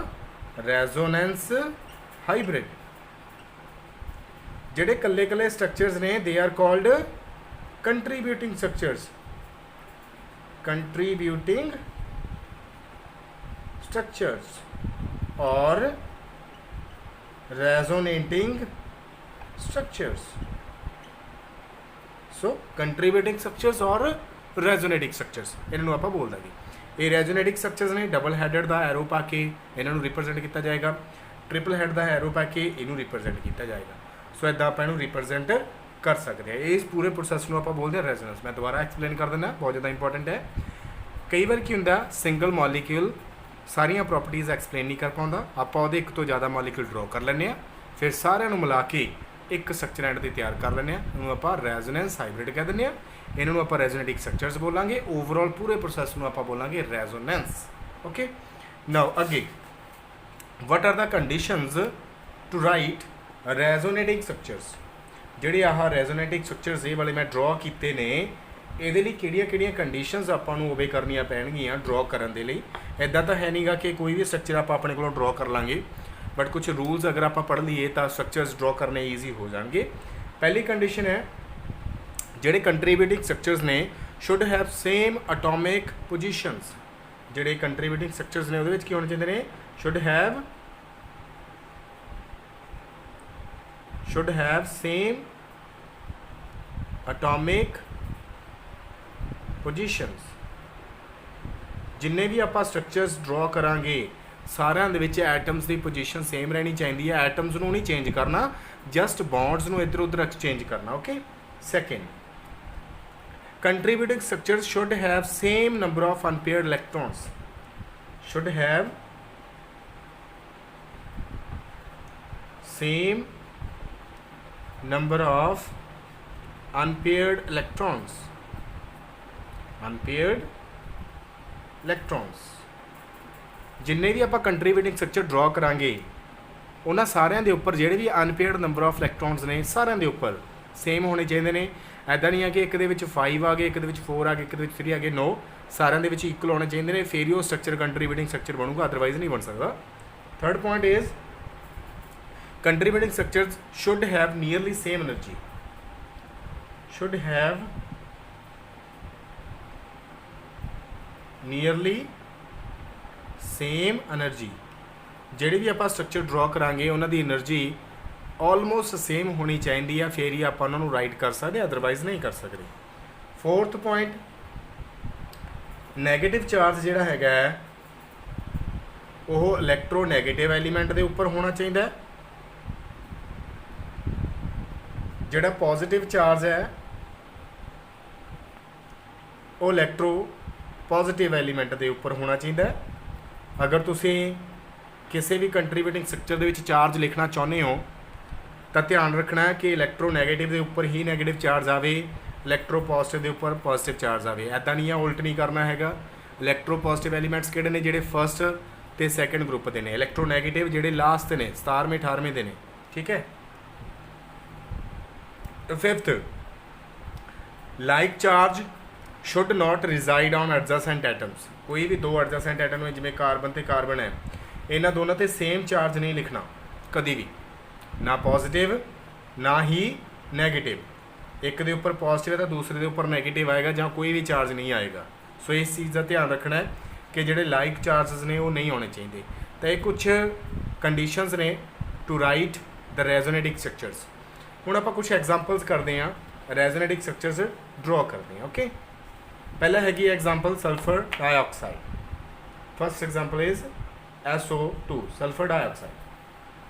resonance hybrid। ਜਿਹੜੇ ਕੱਲੇ ਕੱਲੇ structures ਨੇ they are called contributing structures, contributing structures or resonating structures। so contributing structures or resonating structures ਇਹਨਾਂ ਨੂੰ ਆਪਾਂ ਬੋਲ ਦਾਂਗੇ। ਇਹ resonating structures ਨੇ, ਡਬਲ ਹੈਡਡ ਦਾ ਐਰੋ ਪਾ ਕੇ ਇਹਨਾਂ ਨੂੰ ਰਿਪਰੈਜ਼ੈਂਟ ਕੀਤਾ ਜਾਏਗਾ, ਟ੍ਰਿਪਲ ਹੈਡ ਦਾ ਐਰੋ ਪਾ ਕੇ ਇਹਨੂੰ ਰਿਪਰੈਜ਼ੈਂਟ ਕੀਤਾ ਜਾਏਗਾ। ਸੋ ਇਦਾਂ ਆਪਾਂ ਇਹਨੂੰ ਰਿਪਰੈਜ਼ੈਂਟ ਕਰ ਸਕਦੇ ਹਾਂ। ਇਸ ਪੂਰੇ ਪ੍ਰੋਸੈਸ ਨੂੰ ਆਪਾਂ ਬੋਲਦੇ ਹਾਂ ਰੈਜ਼ੋਨੈਂਸ। ਮੈਂ ਦੁਬਾਰਾ ਐਕਸਪਲੇਨ ਕਰ ਦਿੰਦਾ, ਬਹੁਤ ਜ਼ਿਆਦਾ ਇੰਪੋਰਟੈਂਟ ਹੈ। ਕਈ ਵਾਰ ਕੀ ਹੁੰਦਾ, ਸਿੰਗਲ ਮੋਲੀਕਿਊਲ ਸਾਰੀਆਂ ਪ੍ਰੋਪਰਟੀਜ਼ ਐਕਸਪਲੇਨ ਨਹੀਂ ਕਰ ਪਾਉਂਦਾ, ਆਪਾਂ ਉਹਦੇ ਇੱਕ ਤੋਂ ਜ਼ਿਆਦਾ ਮੋਲੀਕਿਊਲ ਡਰਾ ਕਰ ਲੈਂਦੇ ਹਾਂ, ਫਿਰ ਸਾਰਿਆਂ ਨੂੰ ਮਿਲਾ ਕੇ ਇੱਕ ਸਟਰਕਚਰ ਐਂਡ 'ਤੇ ਤਿਆਰ ਕਰ ਲੈਂਦੇ ਹਾਂ। ਇਹਨੂੰ ਆਪਾਂ ਰੈਜ਼ੋਨੈਂਸ ਹਾਈਬ੍ਰਿਡ ਕਹਿ ਦਿੰਦੇ ਹਾਂ। ਇਹਨਾਂ ਨੂੰ ਆਪਾਂ ਰੈਜ਼ੋਨੇਟਿੰਗ ਸਟਰਕਚਰਸ ਬੋਲਾਂਗੇ। ਓਵਰਆਲ ਪੂਰੇ ਪ੍ਰੋਸੈਸ ਨੂੰ ਆਪਾਂ ਬੋਲਾਂਗੇ ਰੈਜ਼ੋਨੈਂਸ। ਓਕੇ, ਨਾਓ ਅੱਗੇ, what are the conditions to write resonating structures. ਜਿਹੜੇ ਆਹ ਰੈਜ਼ੋਨੇਟਿੰਗ ਸਟਰਕਚਰਸ ਇਹ ਵਾਲੇ ਮੈਂ ਡਰਾ ਕੀਤੇ ਨੇ, ਇਹਦੇ ਲਈ ਕਿਹੜੀਆਂ ਕਿਹੜੀਆਂ ਕੰਡੀਸ਼ਨਸ ਆਪਾਂ ਨੂੰ ਓਬੇ ਕਰਨੀਆਂ ਪੈਣਗੀਆਂ ਡਰਾ ਕਰਨ ਦੇ ਲਈ। ਇੱਦਾਂ ਤਾਂ ਹੈ ਨਹੀਂਗਾ ਕਿ ਕੋਈ ਵੀ ਸਟਰਕਚਰ ਆਪਾਂ ਆਪਣੇ ਕੋਲੋਂ ਡਰਾ ਕਰ ਲਾਂਗੇ, ਬਟ ਕੁਝ ਰੂਲਸ ਅਗਰ ਆਪਾਂ ਪੜ੍ਹ ਲਈਏ ਤਾਂ ਸਟਰਕਚਰਸ ਡਰਾ ਕਰਨੇ ਈਜ਼ੀ ਹੋ ਜਾਣਗੇ। ਪਹਿਲੀ ਕੰਡੀਸ਼ਨ ਹੈ, ਜਿਹੜੇ ਕੰਟਰੀਬਿਊਟਿੰਗ ਸਟਰਕਚਰਸ ਨੇ should have same atomic positions. ਜਿਹੜੇ ਕੰਟਰੀਬਿਊਟਿੰਗ ਸਟਰਕਚਰਸ ਨੇ ਉਹਦੇ ਵਿੱਚ ਕੀ ਹੋਣੇ ਚਾਹੀਦੇ ਨੇ, should have same atomic positions. ਜਿੰਨੇ ਵੀ ਆਪਾਂ ਸਟਰਕਚਰਸ ਡਰਾ ਕਰਾਂਗੇ ਸਾਰਿਆਂ ਦੇ ਵਿੱਚ ਐਟਮਸ ਦੀ ਪੋਜੀਸ਼ਨ ਸੇਮ ਰਹਿਣੀ ਚਾਹੀਦੀ ਹੈ। ਐਟਮਸ ਨੂੰ ਨਹੀਂ ਚੇਂਜ ਕਰਨਾ, ਜਸਟ ਬੌਂਡਸ ਨੂੰ ਇੱਧਰ ਉੱਧਰ ਐਕਸਚੇਂਜ ਕਰਨਾ। Okay, second, contributing structures should have same number of unpaired electrons, should have same number of unpaired electrons, ਜਿੰਨੇ ਵੀ ਆਪਾਂ ਕੰਟਰੀਬਿਊਟਿੰਗ ਸਟਰਕਚਰ ਡਰਾ ਕਰਾਂਗੇ ਉਹਨਾਂ ਸਾਰਿਆਂ ਦੇ ਉੱਪਰ ਜਿਹੜੇ ਵੀ ਅਨਪੇਅਰਡ ਨੰਬਰ ਆਫ ਇਲੈਕਟ੍ਰੋਨਸ ਨੇ ਸਾਰਿਆਂ ਦੇ ਉੱਪਰ ਸੇਮ ਹੋਣੇ ਚਾਹੀਦੇ ਨੇ। ਇੱਦਾਂ ਨਹੀਂ ਆ ਕਿ ਇੱਕ ਦੇ ਵਿੱਚ 5 ਆ ਗਏ, ਇੱਕ ਦੇ ਵਿੱਚ 4 ਆ ਗਏ, ਇੱਕ ਦੇ ਵਿੱਚ 3 ਆ ਗਏ। ਨੋ, ਸਾਰਿਆਂ ਦੇ ਵਿੱਚ ਇਕੁਅਲ ਹੋਣੇ ਚਾਹੀਦੇ ਨੇ, ਫਿਰ ਹੀ ਉਹ ਸਟਰਕਚਰ ਕੰਟਰੀਬਿਊਟਿੰਗ ਸਟਰਕਚਰ ਬਣੂਗਾ, ਅਦਰਵਾਈਜ਼ ਨਹੀਂ ਬਣ ਸਕਦਾ। Third point is contributing structures should have nearly same energy, should have nearly same energy। ਜਿਹੜੇ ਵੀ ਆਪਾਂ ਸਟਰਕਚਰ ਡਰਾ ਕਰਾਂਗੇ ਉਹਨਾਂ ਦੀ એનર્ਜੀ ਆਲਮੋਸਟ ਸੇਮ ਹੋਣੀ ਚਾਹੀਦੀ ਆ, ਫਿਰ ਹੀ ਆਪਾਂ ਉਹਨਾਂ ਨੂੰ ਰਾਈਟ ਕਰ ਸਕਦੇ, ਅਦਰਵਾਈਜ਼ ਨਹੀਂ ਕਰ ਸਕਦੇ। ਫੋਰਥ ਪੁਆਇੰਟ, ਨੈਗੇਟਿਵ ਚਾਰਜ ਜਿਹੜਾ ਹੈਗਾ ਉਹ ਇਲੈਕਟ੍ਰੋਨੈਗੇਟਿਵ ਐਲੀਮੈਂਟ ਦੇ ਉੱਪਰ ਹੋਣਾ ਚਾਹੀਦਾ। ਜਿਹੜਾ ਪੋਜ਼ਿਟਿਵ ਚਾਰਜ ਹੈ ਉਹ ਇਲੈਕਟ੍ਰੋ ਪੋਜ਼ਿਟਿਵ ਐਲੀਮੈਂਟ ਦੇ ਉੱਪਰ ਹੋਣਾ ਚਾਹੀਦਾ। ਅਗਰ ਤੁਸੀਂ ਕਿਸੇ ਵੀ ਕੰਟਰੀਬਿਊਟਿੰਗ ਸਟਰਕਚਰ ਦੇ ਵਿੱਚ ਚਾਰਜ ਲਿਖਣਾ ਚਾਹੁੰਦੇ ਹੋ ਤਾਂ ਧਿਆਨ ਰੱਖਣਾ ਕਿ ਇਲੈਕਟ੍ਰੋਨੈਗੇਟਿਵ ਦੇ ਉੱਪਰ ਹੀ ਨੈਗੇਟਿਵ ਚਾਰਜ ਆਵੇ, ਇਲੈਕਟ੍ਰੋ ਪੋਜ਼ਿਟਿਵ ਦੇ ਉੱਪਰ ਪੋਜ਼ਿਟਿਵ ਚਾਰਜ ਆਵੇ। ਇੱਦਾਂ ਨਹੀਂ ਆ, ਉਲਟ ਨਹੀਂ ਕਰਨਾ ਹੈਗਾ। ਇਲੈਕਟ੍ਰੋ ਪੋਜ਼ਿਟਿਵ ਐਲੀਮੈਂਟਸ ਕਿਹੜੇ ਨੇ, ਜਿਹੜੇ ਫਸਟ ਤੇ ਸੈਕੰਡ ਗਰੁੱਪ ਦੇ ਨੇ। ਇਲੈਕਟ੍ਰੋਨੈਗੇਟਿਵ ਜਿਹੜੇ ਲਾਸਟ ਨੇ 17ਵੇਂ 18ਵੇਂ ਦੇ ਨੇ, ਠੀਕ ਹੈ। Fifth, like charge should not reside on adjacent atoms. ਕੋਈ ਵੀ ਦੋ ਐਡਜੈਸੈਂਟ ਐਟਮ ਜਿਵੇਂ ਕਾਰਬਨ ਤੇ ਕਾਰਬਨ ਹੈ, ਇਹਨਾਂ ਦੋਨਾਂ ਤੇ ਸੇਮ ਚਾਰਜ ਨਹੀਂ ਲਿਖਣਾ ਕਦੀ ਵੀ, ਨਾ ਪੋਜ਼ਿਟਿਵ ਨਾ ਹੀ ਨੈਗੇਟਿਵ। ਇੱਕ ਦੇ ਉੱਪਰ ਪੋਜ਼ਿਟਿਵ ਹੈ ਤਾਂ ਦੂਸਰੇ ਦੇ ਉੱਪਰ ਨੈਗੇਟਿਵ ਆਏਗਾ, ਜਾਂ ਕੋਈ ਵੀ ਚਾਰਜ ਨਹੀਂ ਆਏਗਾ। ਸੋ ਇਸ ਚੀਜ਼ ਦਾ ਧਿਆਨ ਰੱਖਣਾ ਹੈ ਕਿ ਜਿਹੜੇ ਲਾਈਕ ਚਾਰਜਸ ਨੇ ਉਹ ਨਹੀਂ ਆਉਣੇ ਚਾਹੀਦੇ। ਤਾਂ ਇਹ ਕੁਛ ਕੰਡੀਸ਼ਨਸ ਨੇ ਟੂ ਰਾਈਟ ਦ ਰੈਜ਼ੋਨੇਟਿੰਗ ਸਟਰਕਚਰਸ। ਹੁਣ ਆਪਾਂ ਕੁਛ ਐਗਜ਼ਾਮਪਲਸ ਕਰਦੇ ਹਾਂ, ਰੈਜ਼ੋਨੇਟਿੰਗ ਸਟਰਕਚਰਸ ਡਰਾ ਕਰਦੇ ਹਾਂ। ਓਕੇ, ਪਹਿਲਾ ਹੈਗੀ example sulphur dioxide. First example is SO2 sulphur dioxide.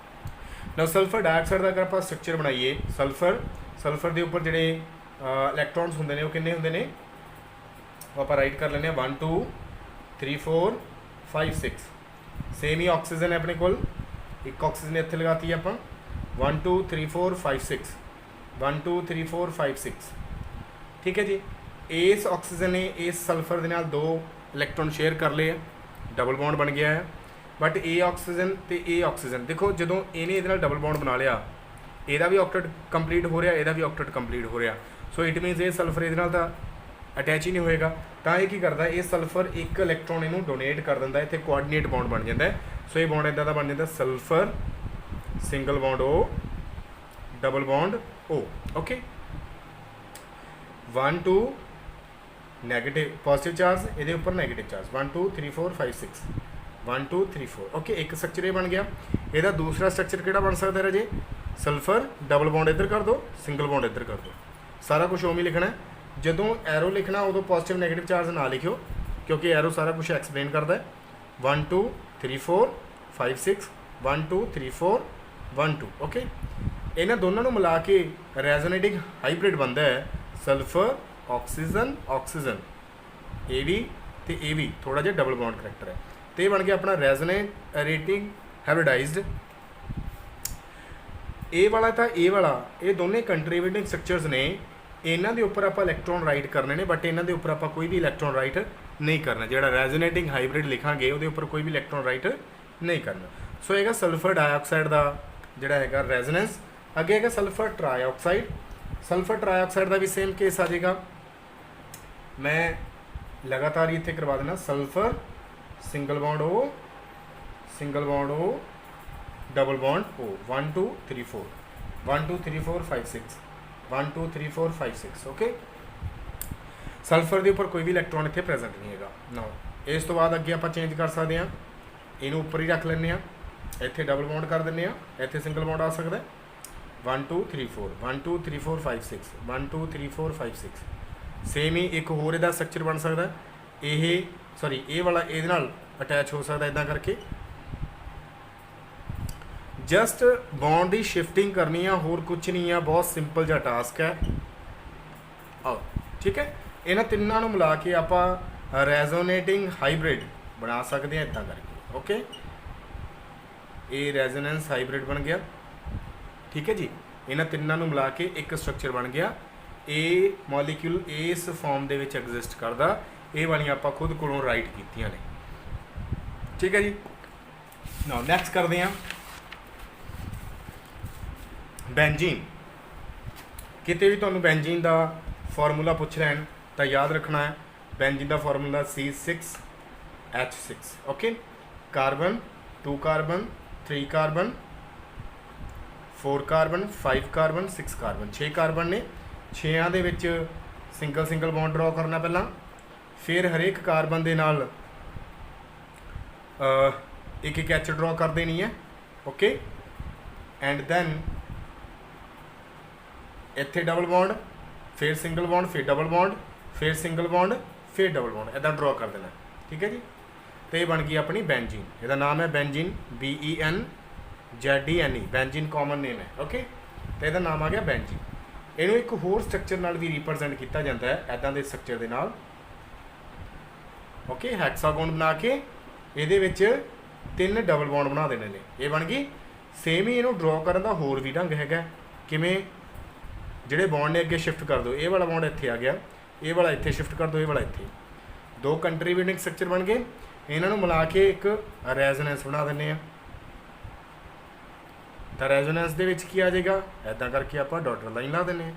ਨਾ ਸਲਫਰ ਡਾਈਆਕਸਾਈਡ ਦਾ ਅਗਰ ਆਪਾਂ ਸਟਰਕਚਰ ਬਣਾਈਏ, ਸਲਫਰ ਦੇ ਉੱਪਰ ਜਿਹੜੇ ਇਲੈਕਟ੍ਰੋਨਸ ਹੁੰਦੇ ਨੇ ਉਹ ਕਿੰਨੇ ਹੁੰਦੇ ਨੇ, ਉਹ ਆਪਾਂ ਰਾਈਟ ਕਰ ਲੈਂਦੇ ਹਾਂ 1 2 3 4 5 6। ਸੇਮ ਹੀ ਆਕਸੀਜਨ ਹੈ ਆਪਣੇ ਕੋਲ, ਇੱਕ ਆਕਸੀਜਨ ਇੱਥੇ ਲਗਾਤੀ ਆਪਾਂ 1 2 3 4 5 6 1 2 3 4 5 6, ਠੀਕ ਹੈ ਜੀ। ਇਸ ਆਕਸੀਜਨ ਨੇ ਇਸ ਸਲਫਰ ਦੇ ਨਾਲ ਦੋ ਇਲੈਕਟ੍ਰੋਨ ਸ਼ੇਅਰ ਕਰ ਲਏ ਆ, ਡਬਲ ਬੌਂਡ ਬਣ ਗਿਆ ਹੈ। ਬਟ ਇਹ ਆਕਸੀਜਨ ਤੇ ਇਹ ਆਕਸੀਜਨ ਦੇਖੋ, ਜਦੋਂ ਇਹਨੇ ਇਹਦੇ ਨਾਲ ਡਬਲ ਬੌਂਡ ਬਣਾ ਲਿਆ, ਇਹਦਾ ਵੀ ਆਕਟੇਟ ਕੰਪਲੀਟ ਹੋ ਰਿਹਾ, ਇਹਦਾ ਵੀ ਆਕਟੇਟ ਕੰਪਲੀਟ ਹੋ ਰਿਹਾ। ਸੋ ਇਟ ਮੀਨਸ ਇਹ ਸਲਫਰ ਇਹਦੇ ਨਾਲ ਤਾਂ ਅਟੈਚ ਹੀ ਨਹੀਂ ਹੋਏਗਾ। ਤਾਂ ਇਹ ਕੀ ਕਰਦਾ, ਇਹ ਸਲਫਰ ਇੱਕ ਇਲੈਕਟ੍ਰੋਨ ਇਹਨੂੰ ਡੋਨੇਟ ਕਰ ਦਿੰਦਾ, ਇੱਥੇ ਕੋਆਰਡੀਨੇਟ ਬੌਂਡ ਬਣ ਜਾਂਦਾ ਹੈ। ਸੋ ਇਹ ਬੌਂਡ ਇੱਦਾਂ ਦਾ ਬਣ ਜਾਂਦਾ sulphur single bond O double bond O। Okay, 1 2 negative positive charge, ਇਹਦੇ ਉੱਪਰ ਨੈਗੇਟਿਵ ਚਾਰਜ 1 2 3 4 5 6 1 2 3 4। ਓਕੇ, ਇੱਕ ਸਟਰਕਚਰ ਇਹ ਬਣ ਗਿਆ। ਇਹਦਾ ਦੂਸਰਾ ਸਟਰਕਚਰ ਕਿਹੜਾ ਬਣ ਸਕਦਾ ਰਾਜੇ, ਸਲਫਰ ਡਬਲ ਬੌਂਡ ਇੱਧਰ ਕਰ ਦਿਓ, ਸਿੰਗਲ ਬੌਂਡ ਇੱਧਰ ਕਰ ਦਿਓ। ਸਾਰਾ ਕੁਝ ਉਵੇਂ ਲਿਖਣਾ। ਜਦੋਂ ਐਰੋ ਲਿਖਣਾ ਉਦੋਂ ਪੋਜ਼ਿਟਿਵ ਨੈਗੇਟਿਵ ਚਾਰਜ ਨਾ ਲਿਖਿਓ, ਕਿਉਂਕਿ ਐਰੋ ਸਾਰਾ ਕੁਝ ਐਕਸਪਲੇਨ ਕਰਦਾ ਹੈ। 1 2 3 4 5 6 1 2 3 4 1 2। ਓਕੇ, ਇਹਨਾਂ ਦੋਨਾਂ ਨੂੰ ਮਿਲਾ ਕੇ ਰੈਜ਼ੋਨੇਟਿੰਗ ਹਾਈਬ੍ਰਿਡ ਬਣਦਾ ਹੈ ਸਲਫਰ ਆਕਸੀਜਨ ਆਕਸੀਜਨ, ਇਹ ਵੀ ਤੇ ਇਹ ਵੀ ਥੋੜਾ ਜਿਹਾ ਡਬਲ ਬੌਂਡ ਕਰੈਕਟਰ ਹੈ, ਤੇ ਇਹ ਬਣ ਗਿਆ ਆਪਣਾ ਰੈਜ਼ੋਨੇਟਿੰਗ ਹਾਈਬ੍ਰਿਡਾਈਜ਼ਡ। ਇਹ ਵਾਲਾ ਤਾਂ ਇਹ ਵਾਲਾ, ਇਹ ਦੋਨੇ ਕੰਟਰੀਬਿਊਟਿੰਗ ਸਟਰਕਚਰਸ ਨੇ। ਇਹਨਾਂ ਦੇ ਉੱਪਰ ਆਪਾਂ ਇਲੈਕਟ੍ਰੋਨ ਰਾਈਟ ਕਰਨੇ ਨੇ, ਬਟ ਇਹਨਾਂ ਦੇ ਉੱਪਰ ਆਪਾਂ ਕੋਈ ਵੀ ਇਲੈਕਟ੍ਰੋਨ ਰਾਈਟ ਨਹੀਂ ਕਰਨਾ। ਜਿਹੜਾ ਰੈਜ਼ੋਨੇਟਿੰਗ ਹਾਈਬ੍ਰਿਡ ਲਿਖਾਂਗੇ ਉਹਦੇ ਉੱਪਰ ਕੋਈ ਵੀ ਇਲੈਕਟ੍ਰੋਨ ਰਾਈਟ ਨਹੀਂ ਕਰਨਾ। ਸੋ ਹੈਗਾ ਸਲਫਰ ਡਾਈਆਕਸਾਈਡ ਦਾ ਜਿਹੜਾ ਹੈਗਾ ਰੈਜ਼ੋਨੈਂਸ। ਅੱਗੇ ਹੈਗਾ ਸਲਫਰ ਟ੍ਰਾਈਆਕਸਾਈਡ। ਸਲਫਰ ਟ੍ਰਾਈਆਕਸਾਈਡ ਦਾ ਵੀ ਸੇਮ ਕੇਸ ਆ ਜਾਏਗਾ। ਮੈਂ ਲਗਾਤਾਰ ਹੀ ਇੱਥੇ ਕਰਵਾ ਦੇਣਾ, sulphur single bond O single bond O double bond O 1 2 3 4 1 2 3 4 5 6 1 2 3 4 5 6। Okay, sulphur ਦੇ ਉੱਪਰ ਕੋਈ ਵੀ ਇਲੈਕਟ੍ਰੋਨ ਇੱਥੇ ਪ੍ਰੈਜ਼ੈਂਟ ਨਹੀਂ ਹੈਗਾ। ਨਾਓ ਇਸ ਤੋਂ ਬਾਅਦ ਅੱਗੇ ਆਪਾਂ ਚੇਂਜ ਕਰ ਸਕਦੇ ਹਾਂ, ਇਹਨੂੰ ਉੱਪਰ ਹੀ ਰੱਖ ਲੈਂਦੇ ਹਾਂ, ਇੱਥੇ ਡਬਲ ਬੌਂਡ ਕਰ ਦਿੰਦੇ ਹਾਂ, ਇੱਥੇ ਸਿੰਗਲ ਬੌਂਡ ਆ ਸਕਦਾ 1 2 3 4 1 2 3 4 5 6 1 2 3 4 5 6। ਸੇਮ ਹੀ ਇੱਕ ਹੋਰ ਇਹਦਾ ਸਟਰਕਚਰ ਬਣ ਸਕਦਾ, ਇਹ ਵਾਲਾ ਇਹਦੇ ਨਾਲ ਅਟੈਚ ਹੋ ਸਕਦਾ ਇਦਾਂ ਕਰਕੇ। ਜਸਟ ਬੌਂਡ ਦੀ ਸ਼ਿਫਟਿੰਗ ਕਰਨੀ ਆ, ਹੋਰ ਕੁਝ ਨਹੀਂ ਆ, ਬਹੁਤ ਸਿੰਪਲ ਜਿਹਾ ਟਾਸਕ ਹੈ। ਆਓ, ਠੀਕ ਹੈ। ਇਹਨਾਂ ਤਿੰਨਾਂ ਨੂੰ ਮਿਲਾ ਕੇ ਆਪਾਂ ਰੈਜ਼ੋਨੇਟਿੰਗ ਹਾਈਬ੍ਰਿਡ ਬਣਾ ਸਕਦੇ ਹਾਂ ਇਦਾਂ ਕਰਕੇ। ਓਕੇ, ਇਹ ਰੈਜ਼ੋਨੈਂਸ ਹਾਈਬ੍ਰਿਡ ਬਣ ਗਿਆ, ਠੀਕ ਹੈ ਜੀ। ਇਹਨਾਂ ਤਿੰਨਾਂ ਨੂੰ ਮਿਲਾ ਕੇ ਇੱਕ ਸਟਰਕਚਰ ਬਣ ਗਿਆ। ਇਹ ਮੋਲੀਕਿਊਲ ਇਸ ਫਾਰਮ ਦੇ ਵਿੱਚ ਐਗਜ਼ਿਸਟ ਕਰਦਾ। ਇਹ ਵਾਲੀਆਂ ਆਪਾਂ ਖੁਦ ਕੋਲੋਂ ਰਾਈਟ ਕੀਤੀਆਂ ਨੇ, ਠੀਕ ਹੈ ਜੀ। ਨਾਓ ਨੈਕਸਟ ਕਰਦੇ ਹਾਂ ਬੈਂਜ਼ੀਨ। ਕਿਤੇ ਵੀ ਤੁਹਾਨੂੰ ਬੈਂਜ਼ੀਨ ਦਾ ਫਾਰਮੂਲਾ ਪੁੱਛ ਲੈਣ ਤਾਂ ਯਾਦ ਰੱਖਣਾ ਹੈ, ਬੈਂਜ਼ੀਨ ਦਾ formula C6H6। Okay, carbon 2 carbon 3 carbon 4 carbon 5 carbon 6 carbon, 6 carbon ਨੇ। 6ਾਂ ਦੇ ਵਿੱਚ ਸਿੰਗਲ ਬੌਂਡ ਡਰਾ ਕਰਨਾ ਪਹਿਲਾਂ, ਫਿਰ ਹਰੇਕ ਕਾਰਬਨ ਦੇ ਨਾਲ ਇੱਕ ਇੱਕ H ਡਰਾ ਕਰ ਦੇਣੀ ਹੈ। ਓਕੇ, ਐਂਡ ਦੈਨ ਇੱਥੇ ਡਬਲ ਬੌਂਡ, ਫਿਰ ਸਿੰਗਲ ਬੌਂਡ, ਫਿਰ ਡਬਲ ਬੌਂਡ, ਫਿਰ ਸਿੰਗਲ ਬੌਂਡ, ਫਿਰ ਡਬਲ ਬੌਂਡ, ਇੱਦਾਂ ਡਰਾ ਕਰ ਦੇਣਾ, ਠੀਕ ਹੈ ਜੀ। ਤੇ ਇਹ ਬਣ ਗਈ ਆਪਣੀ ਬੈਂਜ਼ੀਨ। ਇਹਦਾ ਨਾਮ ਹੈ ਬੈਂਜ਼ੀਨ, BENZENE, ਬੈਂਜ਼ੀਨ ਕਾਮਨ ਨੇਮ ਹੈ। ਓਕੇ, ਤੇ ਇਹਦਾ ਨਾਮ ਆ ਗਿਆ ਬੈਂਜ਼ੀਨ। ਇਹਨੂੰ ਇੱਕ ਹੋਰ ਸਟਰਕਚਰ ਨਾਲ ਵੀ ਰਿਪਰੈਜ਼ੈਂਟ ਕੀਤਾ ਜਾਂਦਾ ਹੈ, ਇੱਦਾਂ ਦੇ ਸਟਰਕਚਰ ਦੇ ਨਾਲ। ਓਕੇ, ਹੈਕਸਾਗੋਨ ਬਣਾ ਕੇ ਇਹਦੇ ਵਿੱਚ 3 ਡਬਲ ਬੌਂਡ ਬਣਾ ਦੇਣੇ ਨੇ। ਇਹ ਬਣ ਗਈ। ਸੇਮ ਹੀ ਇਹਨੂੰ ਡਰਾ ਕਰਨ ਦਾ ਹੋਰ ਵੀ ਢੰਗ ਹੈਗਾ। ਕਿਵੇਂ, ਜਿਹੜੇ ਬੌਂਡ ਨੇ ਅੱਗੇ ਸ਼ਿਫਟ ਕਰ ਦਿਓ, ਇਹ ਵਾਲਾ ਬੌਂਡ ਇੱਥੇ ਆ ਗਿਆ, ਇਹ ਵਾਲਾ ਇੱਥੇ ਸ਼ਿਫਟ ਕਰ ਦਿਓ, ਇਹ ਵਾਲਾ ਇੱਥੇ। 2 ਕੰਟਰੀਬਿਊਟਿੰਗ ਸਟਰਕਚਰ ਬਣ ਗਏ। ਇਹਨਾਂ ਨੂੰ ਮਿਲਾ ਕੇ ਇੱਕ ਰੈਜ਼ੋਨੈਂਸ ਬਣਾ ਦਿੰਦੇ ਆ। ਤਾਂ ਰੈਜ਼ੋਨੈਂਸ ਦੇ ਵਿੱਚ ਕੀ ਆ ਜਾਏਗਾ, ਐਦਾਂ ਕਰਕੇ ਆਪਾਂ ਡਾਟਰ ਲਾਈਨ ਲਾ ਦਿੰਦੇ ਆ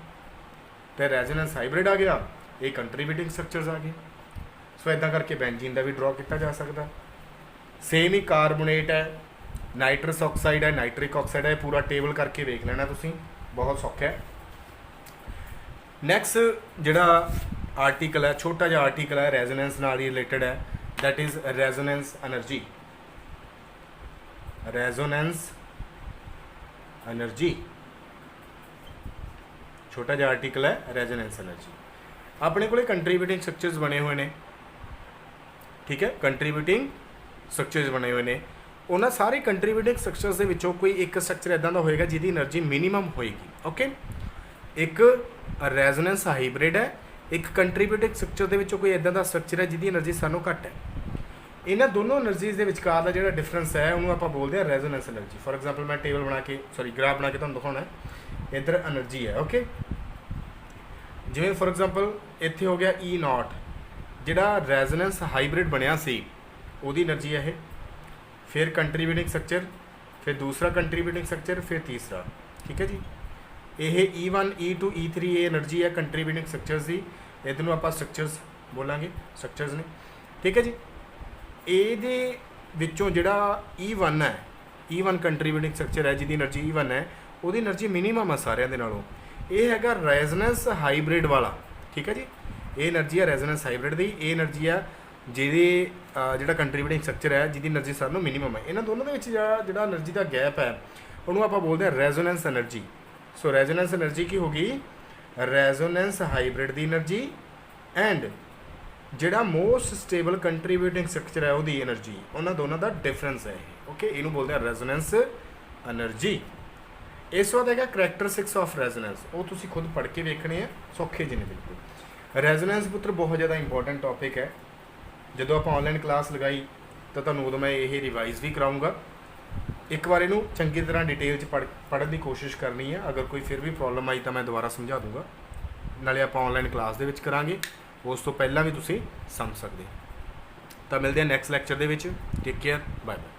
ਤੇ ਰੈਜ਼ੋਨੈਂਸ ਹਾਈਬ੍ਰਿਡ ਆ ਗਿਆ, ਇਹ ਕੰਟਰੀਬਿਊਟਿੰਗ ਸਟਰਕਚਰਸ ਆ ਗਏ। ਸੋ ਐਦਾਂ ਕਰਕੇ ਬੈਂਜ਼ੀਨ ਦਾ ਵੀ ਡਰਾ ਕੀਤਾ ਜਾ ਸਕਦਾ। ਸੇਮ ਹੀ ਕਾਰਬੋਨੇਟ ਹੈ, ਨਾਈਟਰਸ ਆਕਸਾਈਡ ਹੈ, ਨਾਈਟ੍ਰਿਕ ਆਕਸਾਈਡ ਹੈ, ਪੂਰਾ ਟੇਬਲ ਕਰਕੇ ਵੇਖ ਲੈਣਾ ਤੁਸੀਂ, ਬਹੁਤ ਸੌਖਾ ਹੈ। ਨੈਕਸਟ ਜਿਹੜਾ ਆਰਟੀਕਲ ਹੈ, ਛੋਟਾ ਜਿਹਾ ਆਰਟੀਕਲ ਹੈ, ਰੈਜ਼ੋਨੈਂਸ ਨਾਲ ਹੀ ਰਿਲੇਟਡ ਹੈ, that is resonance energy. Resonance energy ਛੋਟਾ ਜਿਹਾ ਆਰਟੀਕਲ ਹੈ, ਰੈਜ਼ੋਨੈਂਸ ਐਨਰਜੀ। ਆਪਣੇ ਕੋਲੇ ਕੰਟਰੀਬਿਊਟਿੰਗ ਸਟਰਕਚਰਸ ਬਣੇ ਹੋਏ ਨੇ, ਠੀਕ ਹੈ, ਕੰਟਰੀਬਿਊਟਿੰਗ ਸਟਰਕਚਰਸ ਬਣੇ ਹੋਏ ਨੇ। ਉਹਨਾਂ ਸਾਰੇ ਕੰਟਰੀਬਿਊਟਿੰਗ ਸਟਰਕਚਰਸ ਦੇ ਵਿੱਚੋਂ ਕੋਈ ਇੱਕ ਸਟਰਕਚਰ ਇੱਦਾਂ ਦਾ ਹੋਏਗਾ ਜਿਹਦੀ એનર્ਜੀ ਮਿਨੀਮਮ ਹੋਏਗੀ। ਓਕੇ, ਇੱਕ ਰੈਜ਼ੋਨੈਂਸ ਹਾਈਬ੍ਰਿਡ ਹੈ, ਇੱਕ ਕੰਟਰੀਬਿਊਟਿੰਗ ਸਟਰਕਚਰ ਦੇ ਵਿੱਚੋਂ ਕੋਈ ਇੱਦਾਂ ਦਾ ਸਟਰਕਚਰ ਹੈ ਜਿਹਦੀ એનર્ਜੀ ਸਾਨੂੰ ਘੱਟ ਹੈ। ਇਹਨਾਂ ਦੋਨੋਂ એનર્ਜੀਜ਼ ਦੇ ਵਿਚਕਾਰ ਦਾ ਜਿਹੜਾ ਡਿਫਰੈਂਸ ਹੈ ਉਹਨੂੰ ਆਪਾਂ ਬੋਲਦੇ ਹਾਂ ਰੈਜ਼ੋਨੈਂਸ એનર્ਜੀ। ਫੋਰ ਐਗਜ਼ਾਮਪਲ ਮੈਂ ਟੇਬਲ ਬਣਾ ਕੇ ਗ੍ਰਾਫ ਬਣਾ ਕੇ ਤੁਹਾਨੂੰ ਦਿਖਾਉਣਾ ਹੈ। ਇੱਧਰ એનર્ਜੀ ਹੈ, ਓਕੇ, ਜਿਵੇਂ ਫੋਰ ਐਗਜ਼ਾਮਪਲ ਇੱਥੇ ਹੋ ਗਿਆ E0, ਜਿਹੜਾ ਰੈਜ਼ੋਨੈਂਸ ਹਾਈਬ੍ਰਿਡ ਬਣਿਆ ਸੀ ਉਹਦੀ એનર્ਜੀ ਹੈ ਇਹ, ਫਿਰ ਕੰਟਰੀਬਿਊਟਿੰਗ ਸਟਰਕਚਰ, ਫਿਰ ਦੂਸਰਾ ਕੰਟਰੀਬਿਊਟਿੰਗ ਸਟਰਕਚਰ, ਫਿਰ ਤੀਸਰਾ, ਠੀਕ ਹੈ ਜੀ। ਇਹ E1 E2 E3 ਇਹ એનર્ਜੀ ਹੈ ਕੰਟਰੀਬਿਊਟਿੰਗ ਸਟਰਕਚਰਸ ਦੀ, ਇਹਦੇ ਨੂੰ ਆਪਾਂ ਸਟਰਕਚਰਸ ਬੋਲਾਂਗੇ, ਸਟਰਕਚਰਸ ਨੇ, ਠੀਕ ਹੈ ਜੀ। ਇਹਦੇ ਵਿੱਚੋਂ ਜਿਹੜਾ E1 ਹੈ, E1 ਕੰਟਰੀਬਿਊਟਿੰਗ ਸਟਰਕਚਰ ਹੈ ਜਿਹਦੀ એનર્ਜੀ E1 ਹੈ, ਉਹਦੀ એનર્ਜੀ ਮਿਨੀਮਮ ਆ ਸਾਰਿਆਂ ਦੇ ਨਾਲੋਂ। ਇਹ ਹੈਗਾ ਰੈਜ਼ੋਨੈਂਸ ਹਾਈਬ੍ਰਿਡ ਵਾਲਾ, ਠੀਕ ਹੈ ਜੀ। ਇਹ એનર્ਜੀ ਹੈ ਰੈਜ਼ੋਨੈਂਸ ਹਾਈਬ੍ਰਿਡ ਦੀ, ਇਹ એનર્ਜੀ ਆ ਜਿਹਦੀ ਜਿਹੜਾ ਕੰਟਰੀਬਿਊਟਿੰਗ ਸਟਰਕਚਰ ਹੈ ਜਿਹਦੀ એનર્ਜੀ ਸਾਨੂੰ ਮਿਨੀਮਮ ਹੈ। ਇਹਨਾਂ ਦੋਨਾਂ ਦੇ ਵਿੱਚ ਜਿਹੜਾ એનર્ਜੀ ਦਾ ਗੈਪ ਹੈ ਉਹਨੂੰ ਆਪਾਂ ਬੋਲਦੇ ਹਾਂ ਰੈਜ਼ੋਨੈਂਸ એનર્ਜੀ। ਸੋ ਰੈਜ਼ੋਨੈਂਸ એનર્ਜੀ ਕੀ ਹੋਗੀ, resonance hybrid the energy and ਜਿਹੜਾ ਮੋਸਟ ਸਟੇਬਲ ਕੰਟਰੀਬਿਊਟਿੰਗ ਸਟਰਕਚਰ ਹੈ ਉਹਦੀ એનર્ਜੀ, ਉਹਨਾਂ ਦੋਨਾਂ ਦਾ ਡਿਫਰੈਂਸ ਹੈ ਇਹ। ਓਕੇ, ਇਹਨੂੰ ਬੋਲਦੇ ਆ ਰੈਜ਼ੋਨੈਂਸ એનર્ਜੀ। ਇਸ ਤੋਂ ਬਾਅਦ ਹੈਗਾ ਕਰੈਕਟਰਿਸਟਿਕਸ ਆਫ ਰੈਜ਼ੋਨੈਂਸ, ਉਹ ਤੁਸੀਂ ਖੁਦ ਪੜ੍ਹ ਕੇ ਵੇਖਣੇ ਆ, ਸੌਖੇ ਜਿਹੇ ਨੇ ਬਿਲਕੁਲ। ਰੈਜ਼ੋਨੈਂਸ ਪੁੱਤਰ ਬਹੁਤ ਜ਼ਿਆਦਾ ਇੰਪੋਰਟੈਂਟ ਟੌਪਿਕ ਹੈ। ਜਦੋਂ ਆਪਾਂ ਆਨਲਾਈਨ ਕਲਾਸ ਲਗਾਈ ਤਾਂ ਤੁਹਾਨੂੰ ਉਦੋਂ ਮੈਂ ਇਹ ਰਿਵਾਈਜ਼ ਵੀ ਕਰਾਊਂਗਾ। ਇੱਕ ਵਾਰ ਇਹਨੂੰ ਚੰਗੀ ਤਰ੍ਹਾਂ ਡਿਟੇਲ 'ਚ ਪੜ੍ਹਨ ਦੀ ਕੋਸ਼ਿਸ਼ ਕਰਨੀ ਹੈ। ਅਗਰ ਕੋਈ ਫਿਰ ਵੀ ਪ੍ਰੋਬਲਮ ਆਈ ਤਾਂ ਮੈਂ ਦੁਬਾਰਾ ਸਮਝਾ ਦੂੰਗਾ, ਨਾਲੇ ਆਪਾਂ ਆਨਲਾਈਨ ਕਲਾਸ ਦੇ ਵਿੱਚ ਕਰਾਂਗੇ, ਉਸ ਤੋਂ ਪਹਿਲਾਂ ਵੀ ਤੁਸੀਂ ਸਮਝ ਸਕਦੇ। ਤਾਂ ਮਿਲਦੇ ਹਾਂ ਨੈਕਸਟ ਲੈਕਚਰ ਦੇ ਵਿੱਚ। Take care, bye bye.